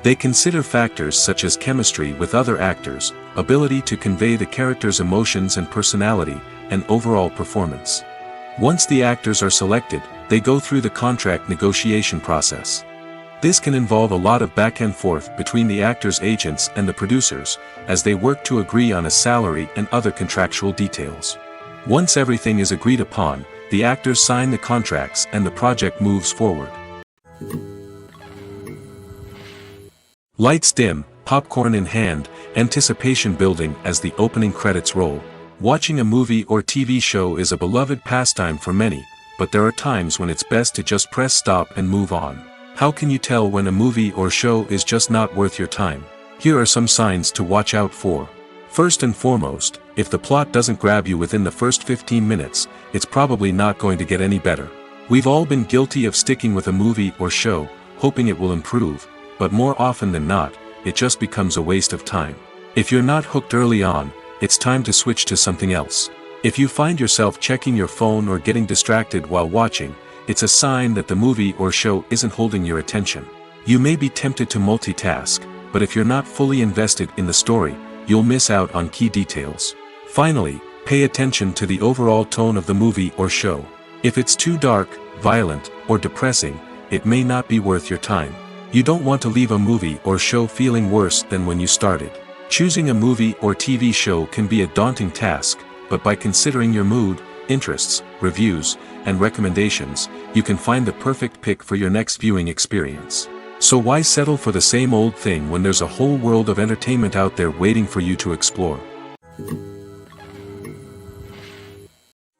They consider factors such as chemistry with other actors, ability to convey the character's emotions and personality, and overall performance. Once the actors are selected, they go through the contract negotiation process. This can involve a lot of back and forth between the actors' agents and the producers, as they work to agree on a salary and other contractual details. Once everything is agreed upon, the actors sign the contracts and the project moves forward. Lights dim, popcorn in hand, anticipation building as the opening credits roll. Watching a movie or TV show is a beloved pastime for many, but there are times when it's best to just press stop and move on. How can you tell when a movie or show is just not worth your time? Here are some signs to watch out for. First and foremost, if the plot doesn't grab you within the first 15 minutes, it's probably not going to get any better. We've all been guilty of sticking with a movie or show, hoping it will improve, but more often than not, it just becomes a waste of time. If you're not hooked early on, it's time to switch to something else. If you find yourself checking your phone or getting distracted while watching, it's a sign that the movie or show isn't holding your attention. You may be tempted to multitask, but if you're not fully invested in the story, you'll miss out on key details. Finally, pay attention to the overall tone of the movie or show. If it's too dark, violent, or depressing, it may not be worth your time. You don't want to leave a movie or show feeling worse than when you started. Choosing a movie or TV show can be a daunting task, but by considering your mood, interests, reviews, and recommendations, you can find the perfect pick for your next viewing experience. So why settle for the same old thing when there's a whole world of entertainment out there waiting for you to explore?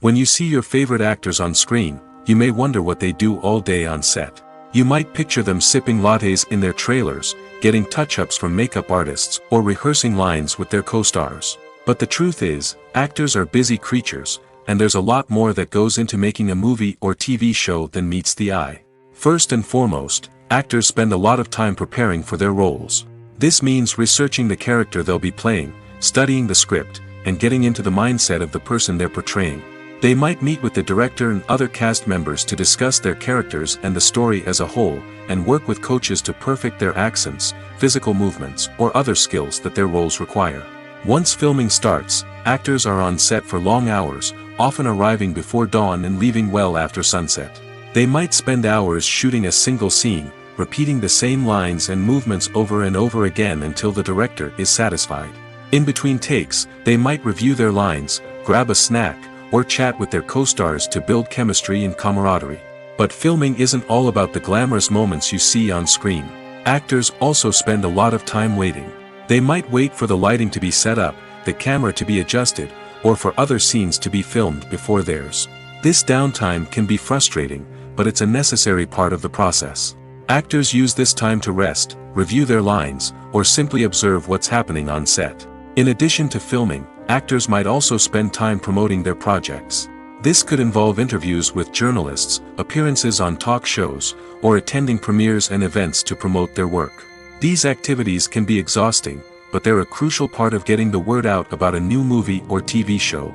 When you see your favorite actors on screen, you may wonder what they do all day on set. You might picture them sipping lattes in their trailers, getting touch-ups from makeup artists, or rehearsing lines with their co-stars. But the truth is, actors are busy creatures, and there's a lot more that goes into making a movie or TV show than meets the eye. First and foremost, actors spend a lot of time preparing for their roles. This means researching the character they'll be playing, studying the script, and getting into the mindset of the person they're portraying. They might meet with the director and other cast members to discuss their characters and the story as a whole, and work with coaches to perfect their accents, physical movements, or other skills that their roles require. Once filming starts, actors are on set for long hours, often arriving before dawn and leaving well after sunset. They might spend hours shooting a single scene, repeating the same lines and movements over and over again until the director is satisfied. In between takes, they might review their lines, grab a snack, or chat with their co-stars to build chemistry and camaraderie. But filming isn't all about the glamorous moments you see on screen. Actors also spend a lot of time waiting. They might wait for the lighting to be set up, the camera to be adjusted, or for other scenes to be filmed before theirs. This downtime can be frustrating, but it's a necessary part of the process. Actors use this time to rest, review their lines, or simply observe what's happening on set. In addition to filming, actors might also spend time promoting their projects. This could involve interviews with journalists, appearances on talk shows, or attending premieres and events to promote their work. These activities can be exhausting, but they're a crucial part of getting the word out about a new movie or TV show.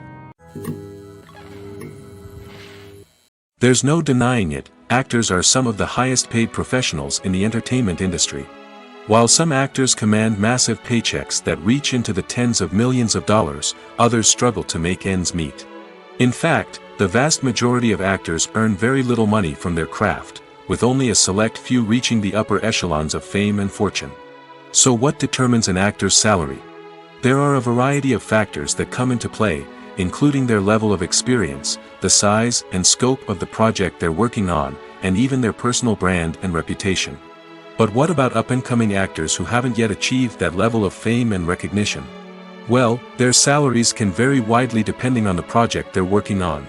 There's no denying it, actors are some of the highest paid professionals in the entertainment industry. While some actors command massive paychecks that reach into the tens of millions of dollars, others struggle to make ends meet. In fact, the vast majority of actors earn very little money from their craft, with only a select few reaching the upper echelons of fame and fortune. So what determines an actor's salary? There are a variety of factors that come into play, including their level of experience, the size and scope of the project they're working on, and even their personal brand and reputation. But what about up-and-coming actors who haven't yet achieved that level of fame and recognition? Well, their salaries can vary widely depending on the project they're working on.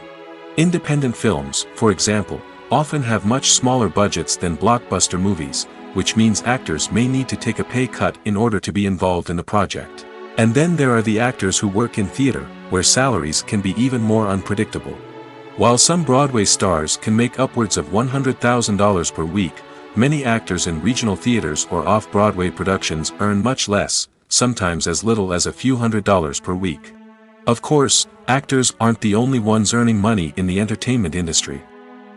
Independent films, for example, often have much smaller budgets than blockbuster movies, which means actors may need to take a pay cut in order to be involved in the project. And then there are the actors who work in theater, where salaries can be even more unpredictable. While some Broadway stars can make upwards of $100,000 per week, many actors in regional theaters or off-Broadway productions earn much less, sometimes as little as a few $100s per week. Of course, actors aren't the only ones earning money in the entertainment industry.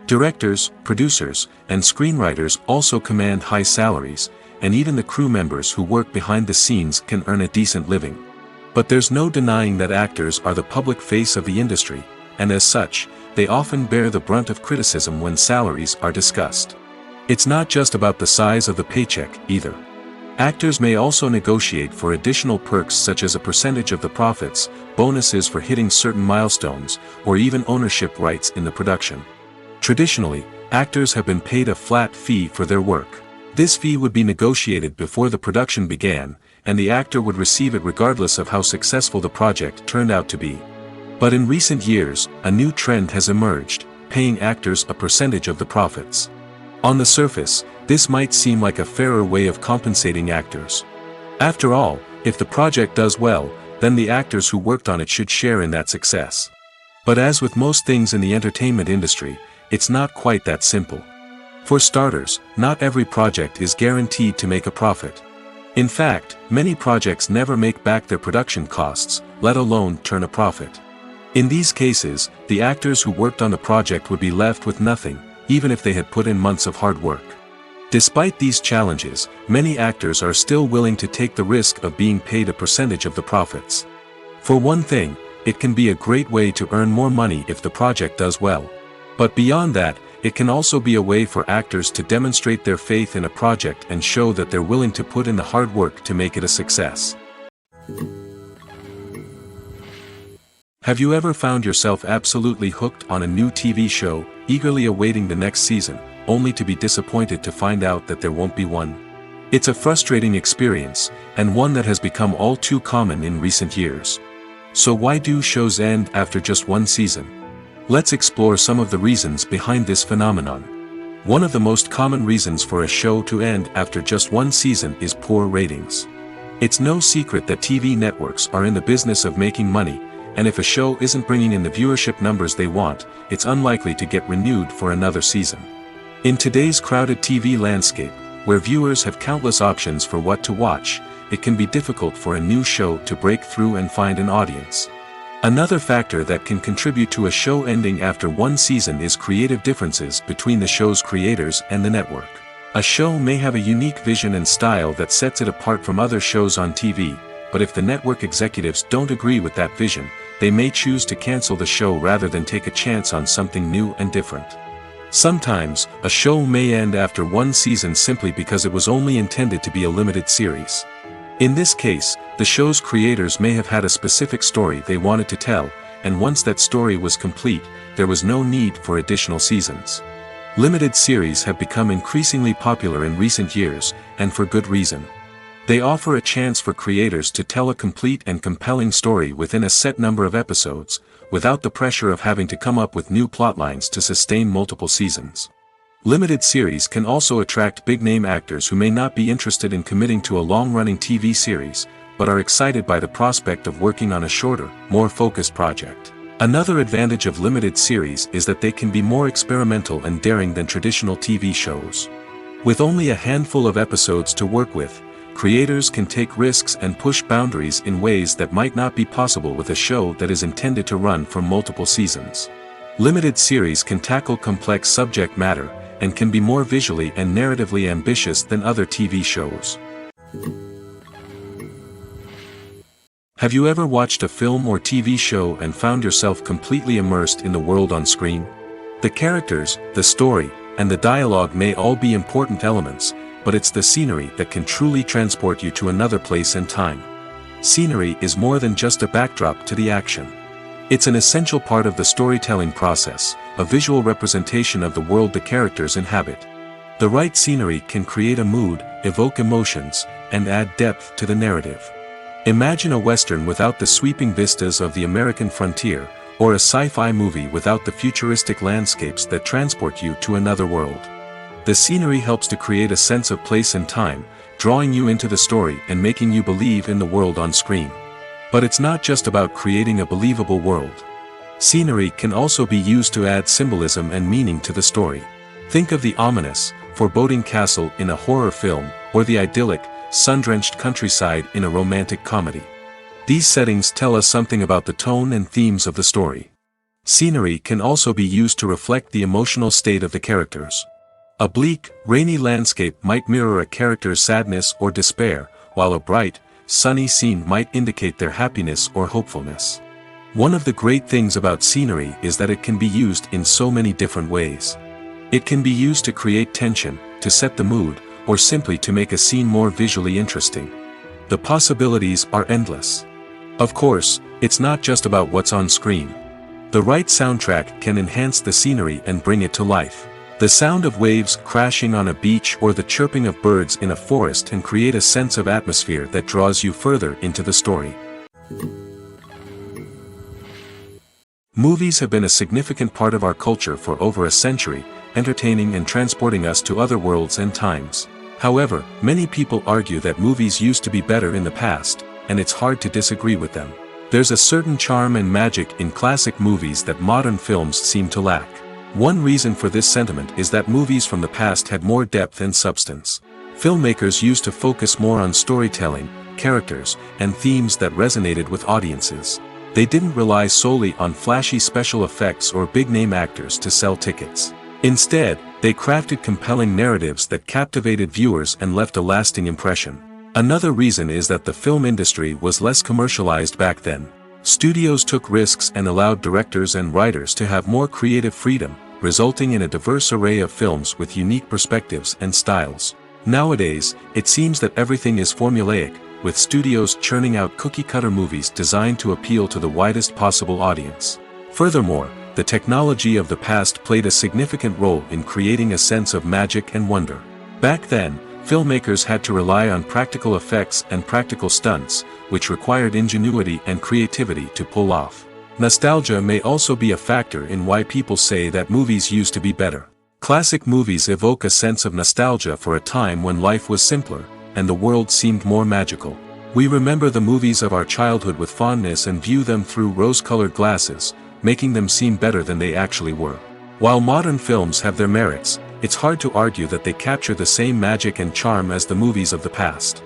Directors, producers, and screenwriters also command high salaries, and even the crew members who work behind the scenes can earn a decent living. But there's no denying that actors are the public face of the industry, and as such, they often bear the brunt of criticism when salaries are discussed. It's not just about the size of the paycheck, either. Actors may also negotiate for additional perks such as a percentage of the profits, bonuses for hitting certain milestones, or even ownership rights in the production. Traditionally, actors have been paid a flat fee for their work. This fee would be negotiated before the production began, and the actor would receive it regardless of how successful the project turned out to be. But in recent years, a new trend has emerged, paying actors a percentage of the profits. On the surface, this might seem like a fairer way of compensating actors. After all, if the project does well, then the actors who worked on it should share in that success. But as with most things in the entertainment industry, it's not quite that simple. For starters, not every project is guaranteed to make a profit. In fact, many projects never make back their production costs, let alone turn a profit. In these cases, the actors who worked on the project would be left with nothing, even if they had put in months of hard work. Despite these challenges, many actors are still willing to take the risk of being paid a percentage of the profits. For one thing, it can be a great way to earn more money if the project does well. But beyond that, it can also be a way for actors to demonstrate their faith in a project and show that they're willing to put in the hard work to make it a success. Have you ever found yourself absolutely hooked on a new TV show, eagerly awaiting the next season, only to be disappointed to find out that there won't be one? It's a frustrating experience, and one that has become all too common in recent years. So why do shows end after just one season? Let's explore some of the reasons behind this phenomenon. One of the most common reasons for a show to end after just one season is poor ratings. It's no secret that TV networks are in the business of making money, and if a show isn't bringing in the viewership numbers they want, it's unlikely to get renewed for another season. In today's crowded TV landscape, where viewers have countless options for what to watch, it can be difficult for a new show to break through and find an audience. Another factor that can contribute to a show ending after one season is creative differences between the show's creators and the network. A show may have a unique vision and style that sets it apart from other shows on TV, but if the network executives don't agree with that vision, they may choose to cancel the show rather than take a chance on something new and different. Sometimes, a show may end after one season simply because it was only intended to be a limited series. In this case, the show's creators may have had a specific story they wanted to tell, and once that story was complete, there was no need for additional seasons. Limited series have become increasingly popular in recent years, and for good reason. They offer a chance for creators to tell a complete and compelling story within a set number of episodes, without the pressure of having to come up with new plotlines to sustain multiple seasons. Limited series can also attract big-name actors who may not be interested in committing to a long-running TV series, but are excited by the prospect of working on a shorter, more focused project. Another advantage of limited series is that they can be more experimental and daring than traditional TV shows. With only a handful of episodes to work with, creators can take risks and push boundaries in ways that might not be possible with a show that is intended to run for multiple seasons. Limited series can tackle complex subject matter, and can be more visually and narratively ambitious than other TV shows. Have you ever watched a film or TV show and found yourself completely immersed in the world on screen? The characters, the story, and the dialogue may all be important elements, but it's the scenery that can truly transport you to another place and time. Scenery is more than just a backdrop to the action. It's an essential part of the storytelling process, a visual representation of the world the characters inhabit. The right scenery can create a mood, evoke emotions, and add depth to the narrative. Imagine a Western without the sweeping vistas of the American frontier, or a sci-fi movie without the futuristic landscapes that transport you to another world. The scenery helps to create a sense of place and time, drawing you into the story and making you believe in the world on screen. But it's not just about creating a believable world. Scenery can also be used to add symbolism and meaning to the story. Think of the ominous, foreboding castle in a horror film, or the idyllic, sun-drenched countryside in a romantic comedy. These settings tell us something about the tone and themes of the story. Scenery can also be used to reflect the emotional state of the characters. A bleak, rainy landscape might mirror a character's sadness or despair, while a bright, sunny scene might indicate their happiness or hopefulness. One of the great things about scenery is that it can be used in so many different ways. It can be used to create tension, to set the mood, or simply to make a scene more visually interesting. The possibilities are endless. Of course, it's not just about what's on screen. The right soundtrack can enhance the scenery and bring it to life. The sound of waves crashing on a beach or the chirping of birds in a forest can create a sense of atmosphere that draws you further into the story. Movies have been a significant part of our culture for over a century, entertaining and transporting us to other worlds and times. However, many people argue that movies used to be better in the past, and it's hard to disagree with them. There's a certain charm and magic in classic movies that modern films seem to lack. One reason for this sentiment is that movies from the past had more depth and substance. Filmmakers used to focus more on storytelling, characters, and themes that resonated with audiences. They didn't rely solely on flashy special effects or big-name actors to sell tickets. Instead, they crafted compelling narratives that captivated viewers and left a lasting impression. Another reason is that the film industry was less commercialized back then. Studios took risks and allowed directors and writers to have more creative freedom, resulting in a diverse array of films with unique perspectives and styles. Nowadays, it seems that everything is formulaic, with studios churning out cookie-cutter movies designed to appeal to the widest possible audience. Furthermore, the technology of the past played a significant role in creating a sense of magic and wonder. Back then, filmmakers had to rely on practical effects and practical stunts, which required ingenuity and creativity to pull off. Nostalgia may also be a factor in why people say that movies used to be better. Classic movies evoke a sense of nostalgia for a time when life was simpler, and the world seemed more magical. We remember the movies of our childhood with fondness and view them through rose-colored glasses, making them seem better than they actually were. While modern films have their merits, it's hard to argue that they capture the same magic and charm as the movies of the past.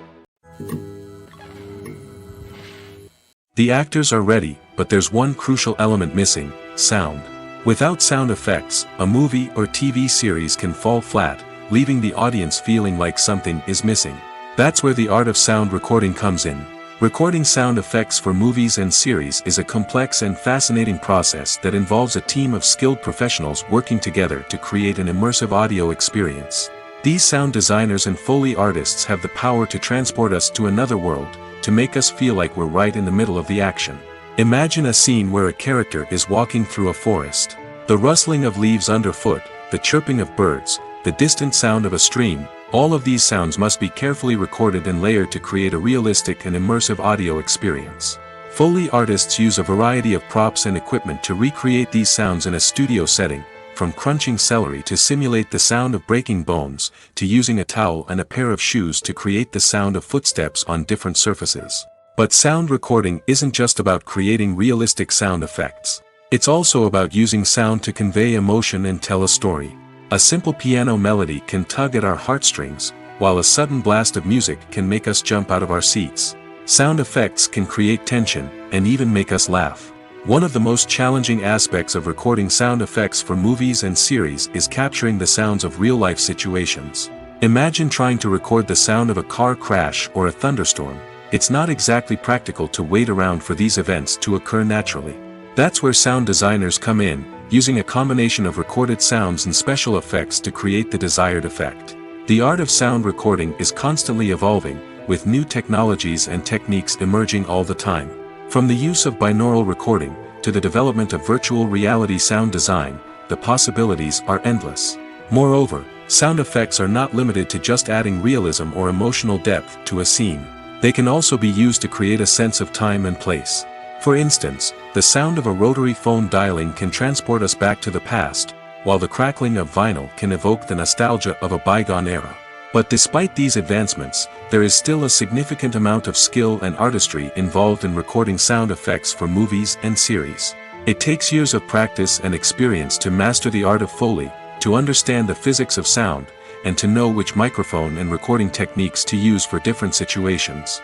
The actors are ready, but there's one crucial element missing: sound. Without sound effects, a movie or TV series can fall flat, leaving the audience feeling like something is missing. That's where the art of sound recording comes in. Recording sound effects for movies and series is a complex and fascinating process that involves a team of skilled professionals working together to create an immersive audio experience. These sound designers and Foley artists have the power to transport us to another world, to make us feel like we're right in the middle of the action. Imagine a scene where a character is walking through a forest. The rustling of leaves underfoot, the chirping of birds, the distant sound of a stream, all of these sounds must be carefully recorded and layered to create a realistic and immersive audio experience. Foley artists use a variety of props and equipment to recreate these sounds in a studio setting, from crunching celery to simulate the sound of breaking bones, to using a towel and a pair of shoes to create the sound of footsteps on different surfaces. But sound recording isn't just about creating realistic sound effects. It's also about using sound to convey emotion and tell a story. A simple piano melody can tug at our heartstrings, while a sudden blast of music can make us jump out of our seats. Sound effects can create tension, and even make us laugh. One of the most challenging aspects of recording sound effects for movies and series is capturing the sounds of real-life situations. Imagine trying to record the sound of a car crash or a thunderstorm. It's not exactly practical to wait around for these events to occur naturally. That's where sound designers come in, using a combination of recorded sounds and special effects to create the desired effect. The art of sound recording is constantly evolving, with new technologies and techniques emerging all the time. From the use of binaural recording, to the development of virtual reality sound design, the possibilities are endless. Moreover, sound effects are not limited to just adding realism or emotional depth to a scene. They can also be used to create a sense of time and place. For instance, the sound of a rotary phone dialing can transport us back to the past, while the crackling of vinyl can evoke the nostalgia of a bygone era. But despite these advancements, there is still a significant amount of skill and artistry involved in recording sound effects for movies and series. It takes years of practice and experience to master the art of Foley, to understand the physics of sound, and to know which microphone and recording techniques to use for different situations.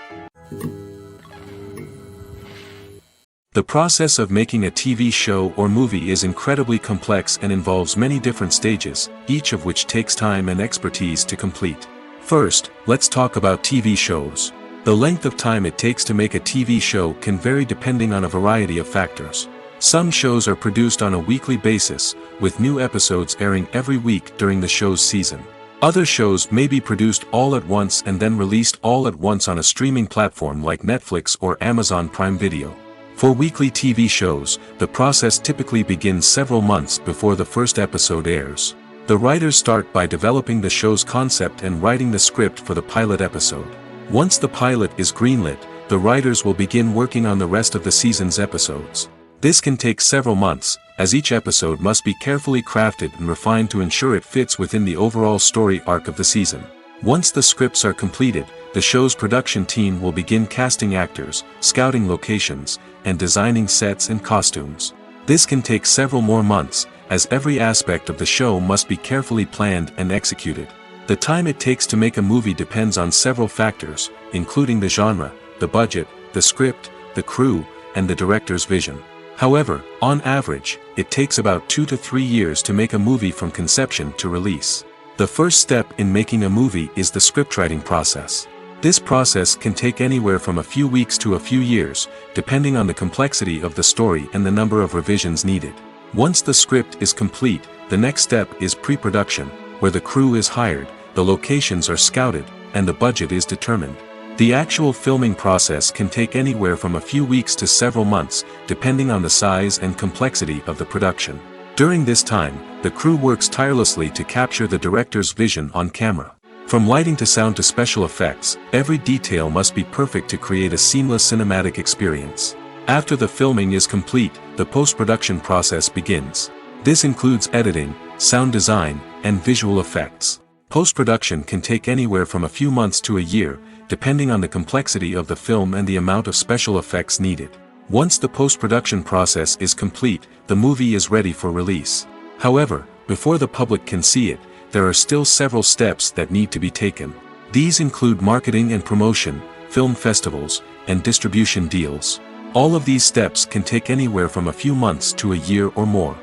The process of making a TV show or movie is incredibly complex and involves many different stages, each of which takes time and expertise to complete. First, let's talk about TV shows. The length of time it takes to make a TV show can vary depending on a variety of factors. Some shows are produced on a weekly basis, with new episodes airing every week during the show's season. Other shows may be produced all at once and then released all at once on a streaming platform like Netflix or Amazon Prime Video. For weekly TV shows, the process typically begins several months before the first episode airs. The writers start by developing the show's concept and writing the script for the pilot episode. Once the pilot is greenlit, the writers will begin working on the rest of the season's episodes. This can take several months, as each episode must be carefully crafted and refined to ensure it fits within the overall story arc of the season. Once the scripts are completed, the show's production team will begin casting actors, scouting locations, and designing sets and costumes. This can take several more months, as every aspect of the show must be carefully planned and executed. The time it takes to make a movie depends on several factors, including the genre, the budget, the script, the crew, and the director's vision. However, on average, it takes about 2 to 3 years to make a movie from conception to release. The first step in making a movie is the scriptwriting process. This process can take anywhere from a few weeks to a few years, depending on the complexity of the story and the number of revisions needed. Once the script is complete, the next step is pre-production, where the crew is hired, the locations are scouted, and the budget is determined. The actual filming process can take anywhere from a few weeks to several months, depending on the size and complexity of the production. During this time, the crew works tirelessly to capture the director's vision on camera. From lighting to sound to special effects, every detail must be perfect to create a seamless cinematic experience. After the filming is complete, the post-production process begins. This includes editing, sound design, and visual effects. Post-production can take anywhere from a few months to a year, depending on the complexity of the film and the amount of special effects needed. Once the post-production process is complete, the movie is ready for release. However, before the public can see it, there are still several steps that need to be taken. These include marketing and promotion, film festivals, and distribution deals. All of these steps can take anywhere from a few months to a year or more.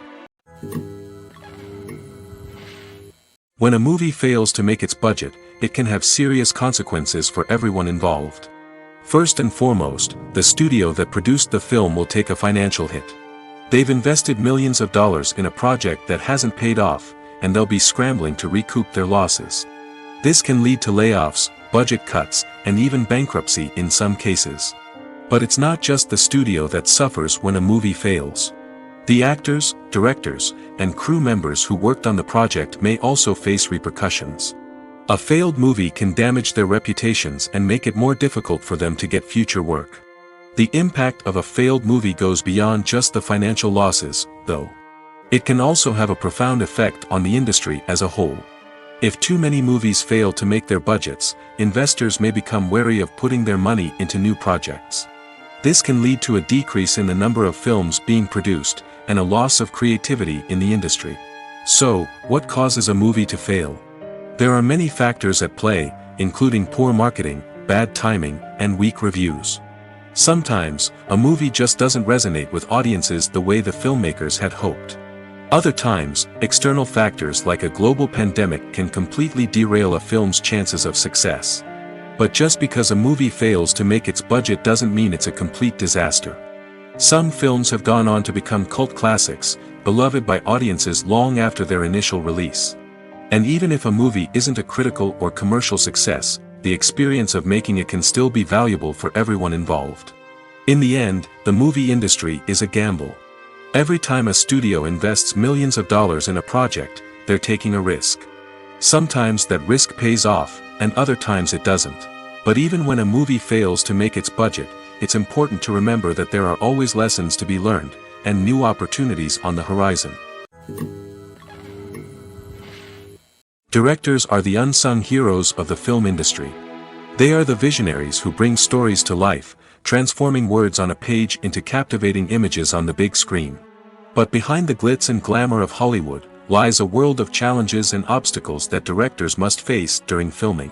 When a movie fails to make its budget, it can have serious consequences for everyone involved. First and foremost, the studio that produced the film will take a financial hit. They've invested millions of dollars in a project that hasn't paid off, and they'll be scrambling to recoup their losses. This can lead to layoffs, budget cuts, and even bankruptcy in some cases. But it's not just the studio that suffers when a movie fails. The actors, directors, and crew members who worked on the project may also face repercussions. A failed movie can damage their reputations and make it more difficult for them to get future work. The impact of a failed movie goes beyond just the financial losses, though. It can also have a profound effect on the industry as a whole. If too many movies fail to make their budgets, investors may become wary of putting their money into new projects. This can lead to a decrease in the number of films being produced, and a loss of creativity in the industry. So, what causes a movie to fail? There are many factors at play, including poor marketing, bad timing, and weak reviews. Sometimes, a movie just doesn't resonate with audiences the way the filmmakers had hoped. Other times, external factors like a global pandemic can completely derail a film's chances of success. But just because a movie fails to make its budget doesn't mean it's a complete disaster. Some films have gone on to become cult classics, beloved by audiences long after their initial release. And even if a movie isn't a critical or commercial success, the experience of making it can still be valuable for everyone involved. In the end, the movie industry is a gamble. Every time a studio invests millions of dollars in a project, they're taking a risk. Sometimes that risk pays off, and other times it doesn't. But even when a movie fails to make its budget, it's important to remember that there are always lessons to be learned, and new opportunities on the horizon. Directors are the unsung heroes of the film industry. They are the visionaries who bring stories to life, transforming words on a page into captivating images on the big screen. But behind the glitz and glamour of Hollywood, lies a world of challenges and obstacles that directors must face during filming.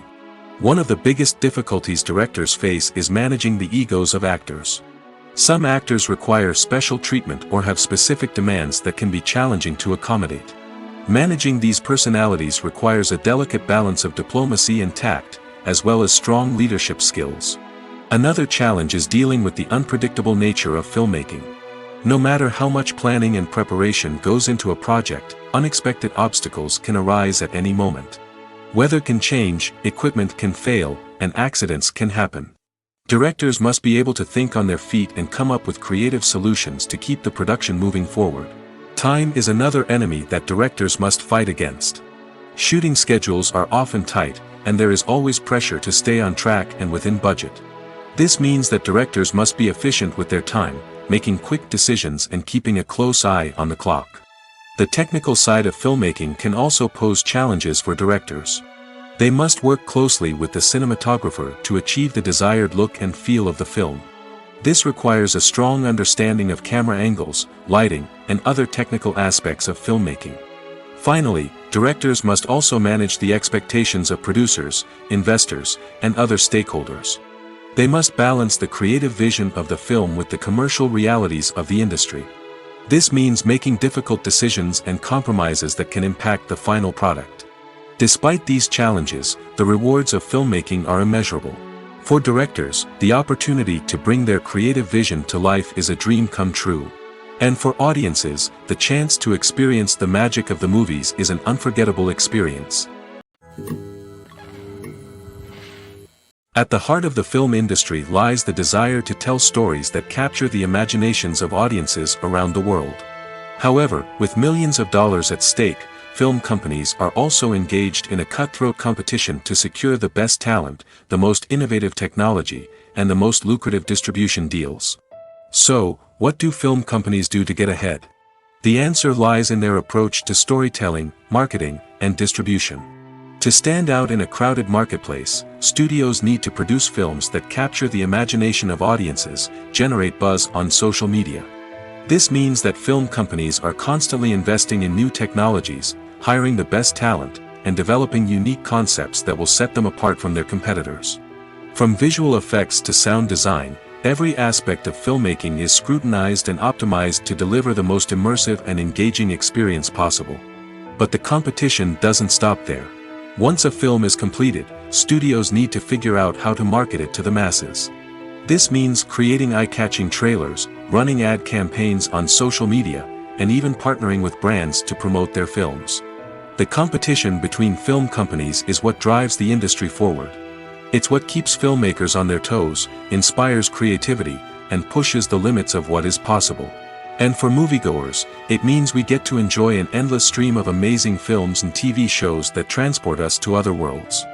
One of the biggest difficulties directors face is managing the egos of actors. Some actors require special treatment or have specific demands that can be challenging to accommodate. Managing these personalities requires a delicate balance of diplomacy and tact, as well as strong leadership skills. Another challenge is dealing with the unpredictable nature of filmmaking. No matter how much planning and preparation goes into a project, unexpected obstacles can arise at any moment. Weather can change, equipment can fail, and accidents can happen. Directors must be able to think on their feet and come up with creative solutions to keep the production moving forward. Time is another enemy that directors must fight against. Shooting schedules are often tight, and there is always pressure to stay on track and within budget. This means that directors must be efficient with their time, making quick decisions and keeping a close eye on the clock. The technical side of filmmaking can also pose challenges for directors. They must work closely with the cinematographer to achieve the desired look and feel of the film. This requires a strong understanding of camera angles, lighting, and other technical aspects of filmmaking. Finally, directors must also manage the expectations of producers, investors, and other stakeholders. They must balance the creative vision of the film with the commercial realities of the industry. This means making difficult decisions and compromises that can impact the final product. Despite these challenges, the rewards of filmmaking are immeasurable. For directors, the opportunity to bring their creative vision to life is a dream come true. And for audiences, the chance to experience the magic of the movies is an unforgettable experience. At the heart of the film industry lies the desire to tell stories that capture the imaginations of audiences around the world. However, with millions of dollars at stake, film companies are also engaged in a cutthroat competition to secure the best talent, the most innovative technology, and the most lucrative distribution deals. So, what do film companies do to get ahead? The answer lies in their approach to storytelling, marketing, and distribution. To stand out in a crowded marketplace, studios need to produce films that capture the imagination of audiences, generate buzz on social media. This means that film companies are constantly investing in new technologies, hiring the best talent, and developing unique concepts that will set them apart from their competitors. From visual effects to sound design, every aspect of filmmaking is scrutinized and optimized to deliver the most immersive and engaging experience possible. But the competition doesn't stop there. Once a film is completed, studios need to figure out how to market it to the masses. This means creating eye-catching trailers, running ad campaigns on social media, and even partnering with brands to promote their films. The competition between film companies is what drives the industry forward. It's what keeps filmmakers on their toes, inspires creativity, and pushes the limits of what is possible. And for moviegoers, it means we get to enjoy an endless stream of amazing films and TV shows that transport us to other worlds.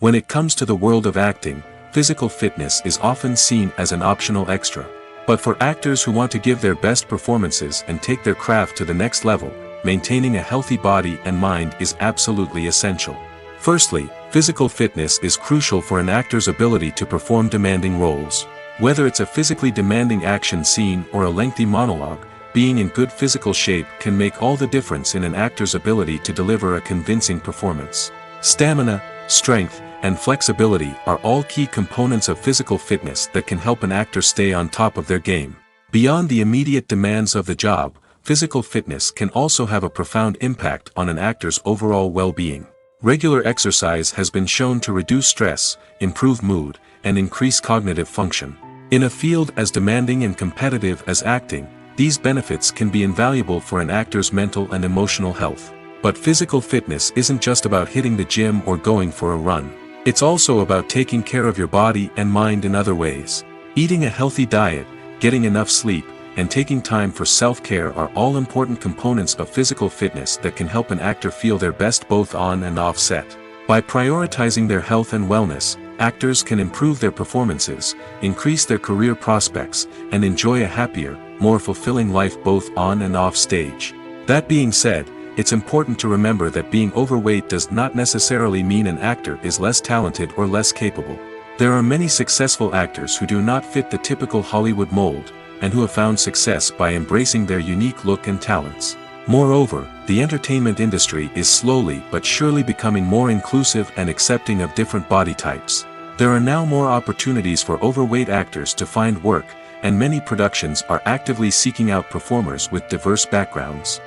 When it comes to the world of acting, physical fitness is often seen as an optional extra. But for actors who want to give their best performances and take their craft to the next level, maintaining a healthy body and mind is absolutely essential. Firstly, physical fitness is crucial for an actor's ability to perform demanding roles. Whether it's a physically demanding action scene or a lengthy monologue, being in good physical shape can make all the difference in an actor's ability to deliver a convincing performance. Stamina, strength, and flexibility are all key components of physical fitness that can help an actor stay on top of their game. Beyond the immediate demands of the job, physical fitness can also have a profound impact on an actor's overall well-being. Regular exercise has been shown to reduce stress, improve mood, and increase cognitive function. In a field as demanding and competitive as acting, these benefits can be invaluable for an actor's mental and emotional health. But physical fitness isn't just about hitting the gym or going for a run. It's also about taking care of your body and mind in other ways. Eating a healthy diet, getting enough sleep, and taking time for self-care are all important components of physical fitness that can help an actor feel their best both on and off set. By prioritizing their health and wellness, actors can improve their performances, increase their career prospects, and enjoy a happier, more fulfilling life both on and off stage. That being said, it's important to remember that being overweight does not necessarily mean an actor is less talented or less capable. There are many successful actors who do not fit the typical Hollywood mold, and who have found success by embracing their unique look and talents. Moreover, the entertainment industry is slowly but surely becoming more inclusive and accepting of different body types. There are now more opportunities for overweight actors to find work, and many productions are actively seeking out performers with diverse backgrounds.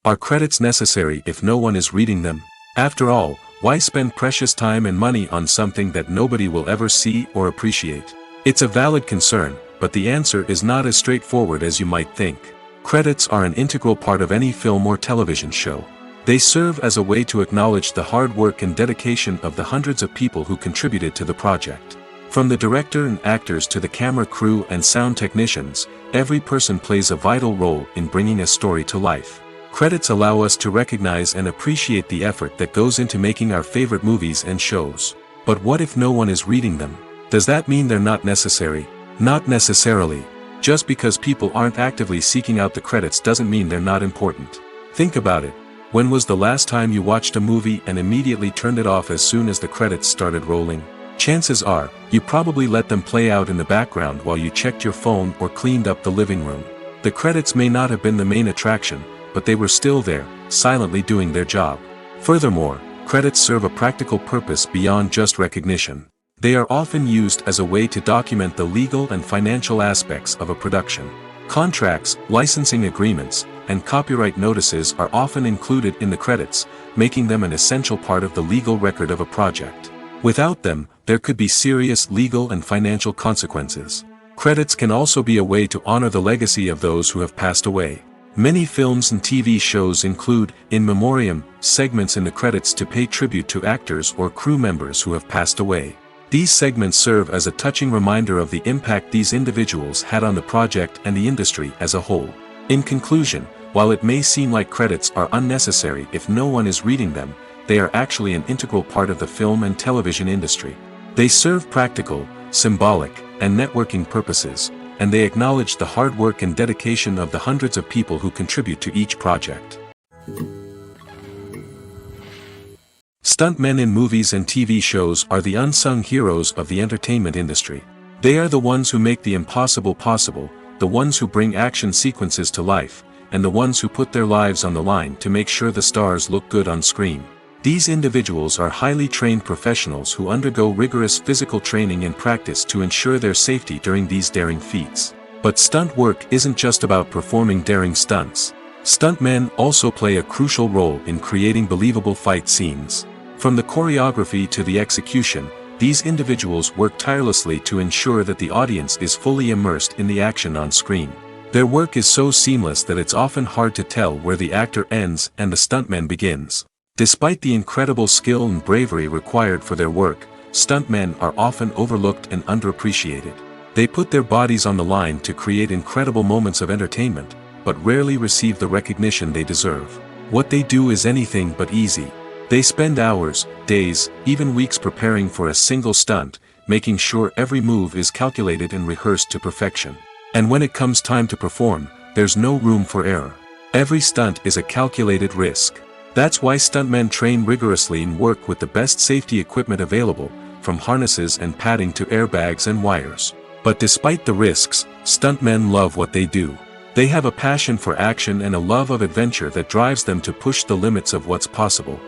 Are credits necessary if no one is reading them? After all, why spend precious time and money on something that nobody will ever see or appreciate? It's a valid concern, but the answer is not as straightforward as you might think. Credits are an integral part of any film or television show. They serve as a way to acknowledge the hard work and dedication of the hundreds of people who contributed to the project. From the director and actors to the camera crew and sound technicians, every person plays a vital role in bringing a story to life. Credits allow us to recognize and appreciate the effort that goes into making our favorite movies and shows. But what if no one is reading them? Does that mean they're not necessary? Not necessarily. Just because people aren't actively seeking out the credits doesn't mean they're not important. Think about it. When was the last time you watched a movie and immediately turned it off as soon as the credits started rolling? Chances are, you probably let them play out in the background while you checked your phone or cleaned up the living room. The credits may not have been the main attraction, but they were still there, silently doing their job. Furthermore, credits serve a practical purpose beyond just recognition. They are often used as a way to document the legal and financial aspects of a production. Contracts, licensing agreements, and copyright notices are often included in the credits, making them an essential part of the legal record of a project. Without them, there could be serious legal and financial consequences. Credits can also be a way to honor the legacy of those who have passed away. Many films and TV shows include, in memoriam, segments in the credits to pay tribute to actors or crew members who have passed away. These segments serve as a touching reminder of the impact these individuals had on the project and the industry as a whole. In conclusion, while it may seem like credits are unnecessary if no one is reading them, they are actually an integral part of the film and television industry. They serve practical, symbolic, and networking purposes, and they acknowledge the hard work and dedication of the hundreds of people who contribute to each project. Stuntmen in movies and TV shows are the unsung heroes of the entertainment industry. They are the ones who make the impossible possible, the ones who bring action sequences to life, and the ones who put their lives on the line to make sure the stars look good on screen. These individuals are highly trained professionals who undergo rigorous physical training and practice to ensure their safety during these daring feats. But stunt work isn't just about performing daring stunts. Stuntmen also play a crucial role in creating believable fight scenes. From the choreography to the execution, these individuals work tirelessly to ensure that the audience is fully immersed in the action on screen. Their work is so seamless that it's often hard to tell where the actor ends and the stuntman begins. Despite the incredible skill and bravery required for their work, stuntmen are often overlooked and underappreciated. They put their bodies on the line to create incredible moments of entertainment, but rarely receive the recognition they deserve. What they do is anything but easy. They spend hours, days, even weeks preparing for a single stunt, making sure every move is calculated and rehearsed to perfection. And when it comes time to perform, there's no room for error. Every stunt is a calculated risk. That's why stuntmen train rigorously and work with the best safety equipment available, from harnesses and padding to airbags and wires. But despite the risks, stuntmen love what they do. They have a passion for action and a love of adventure that drives them to push the limits of what's possible.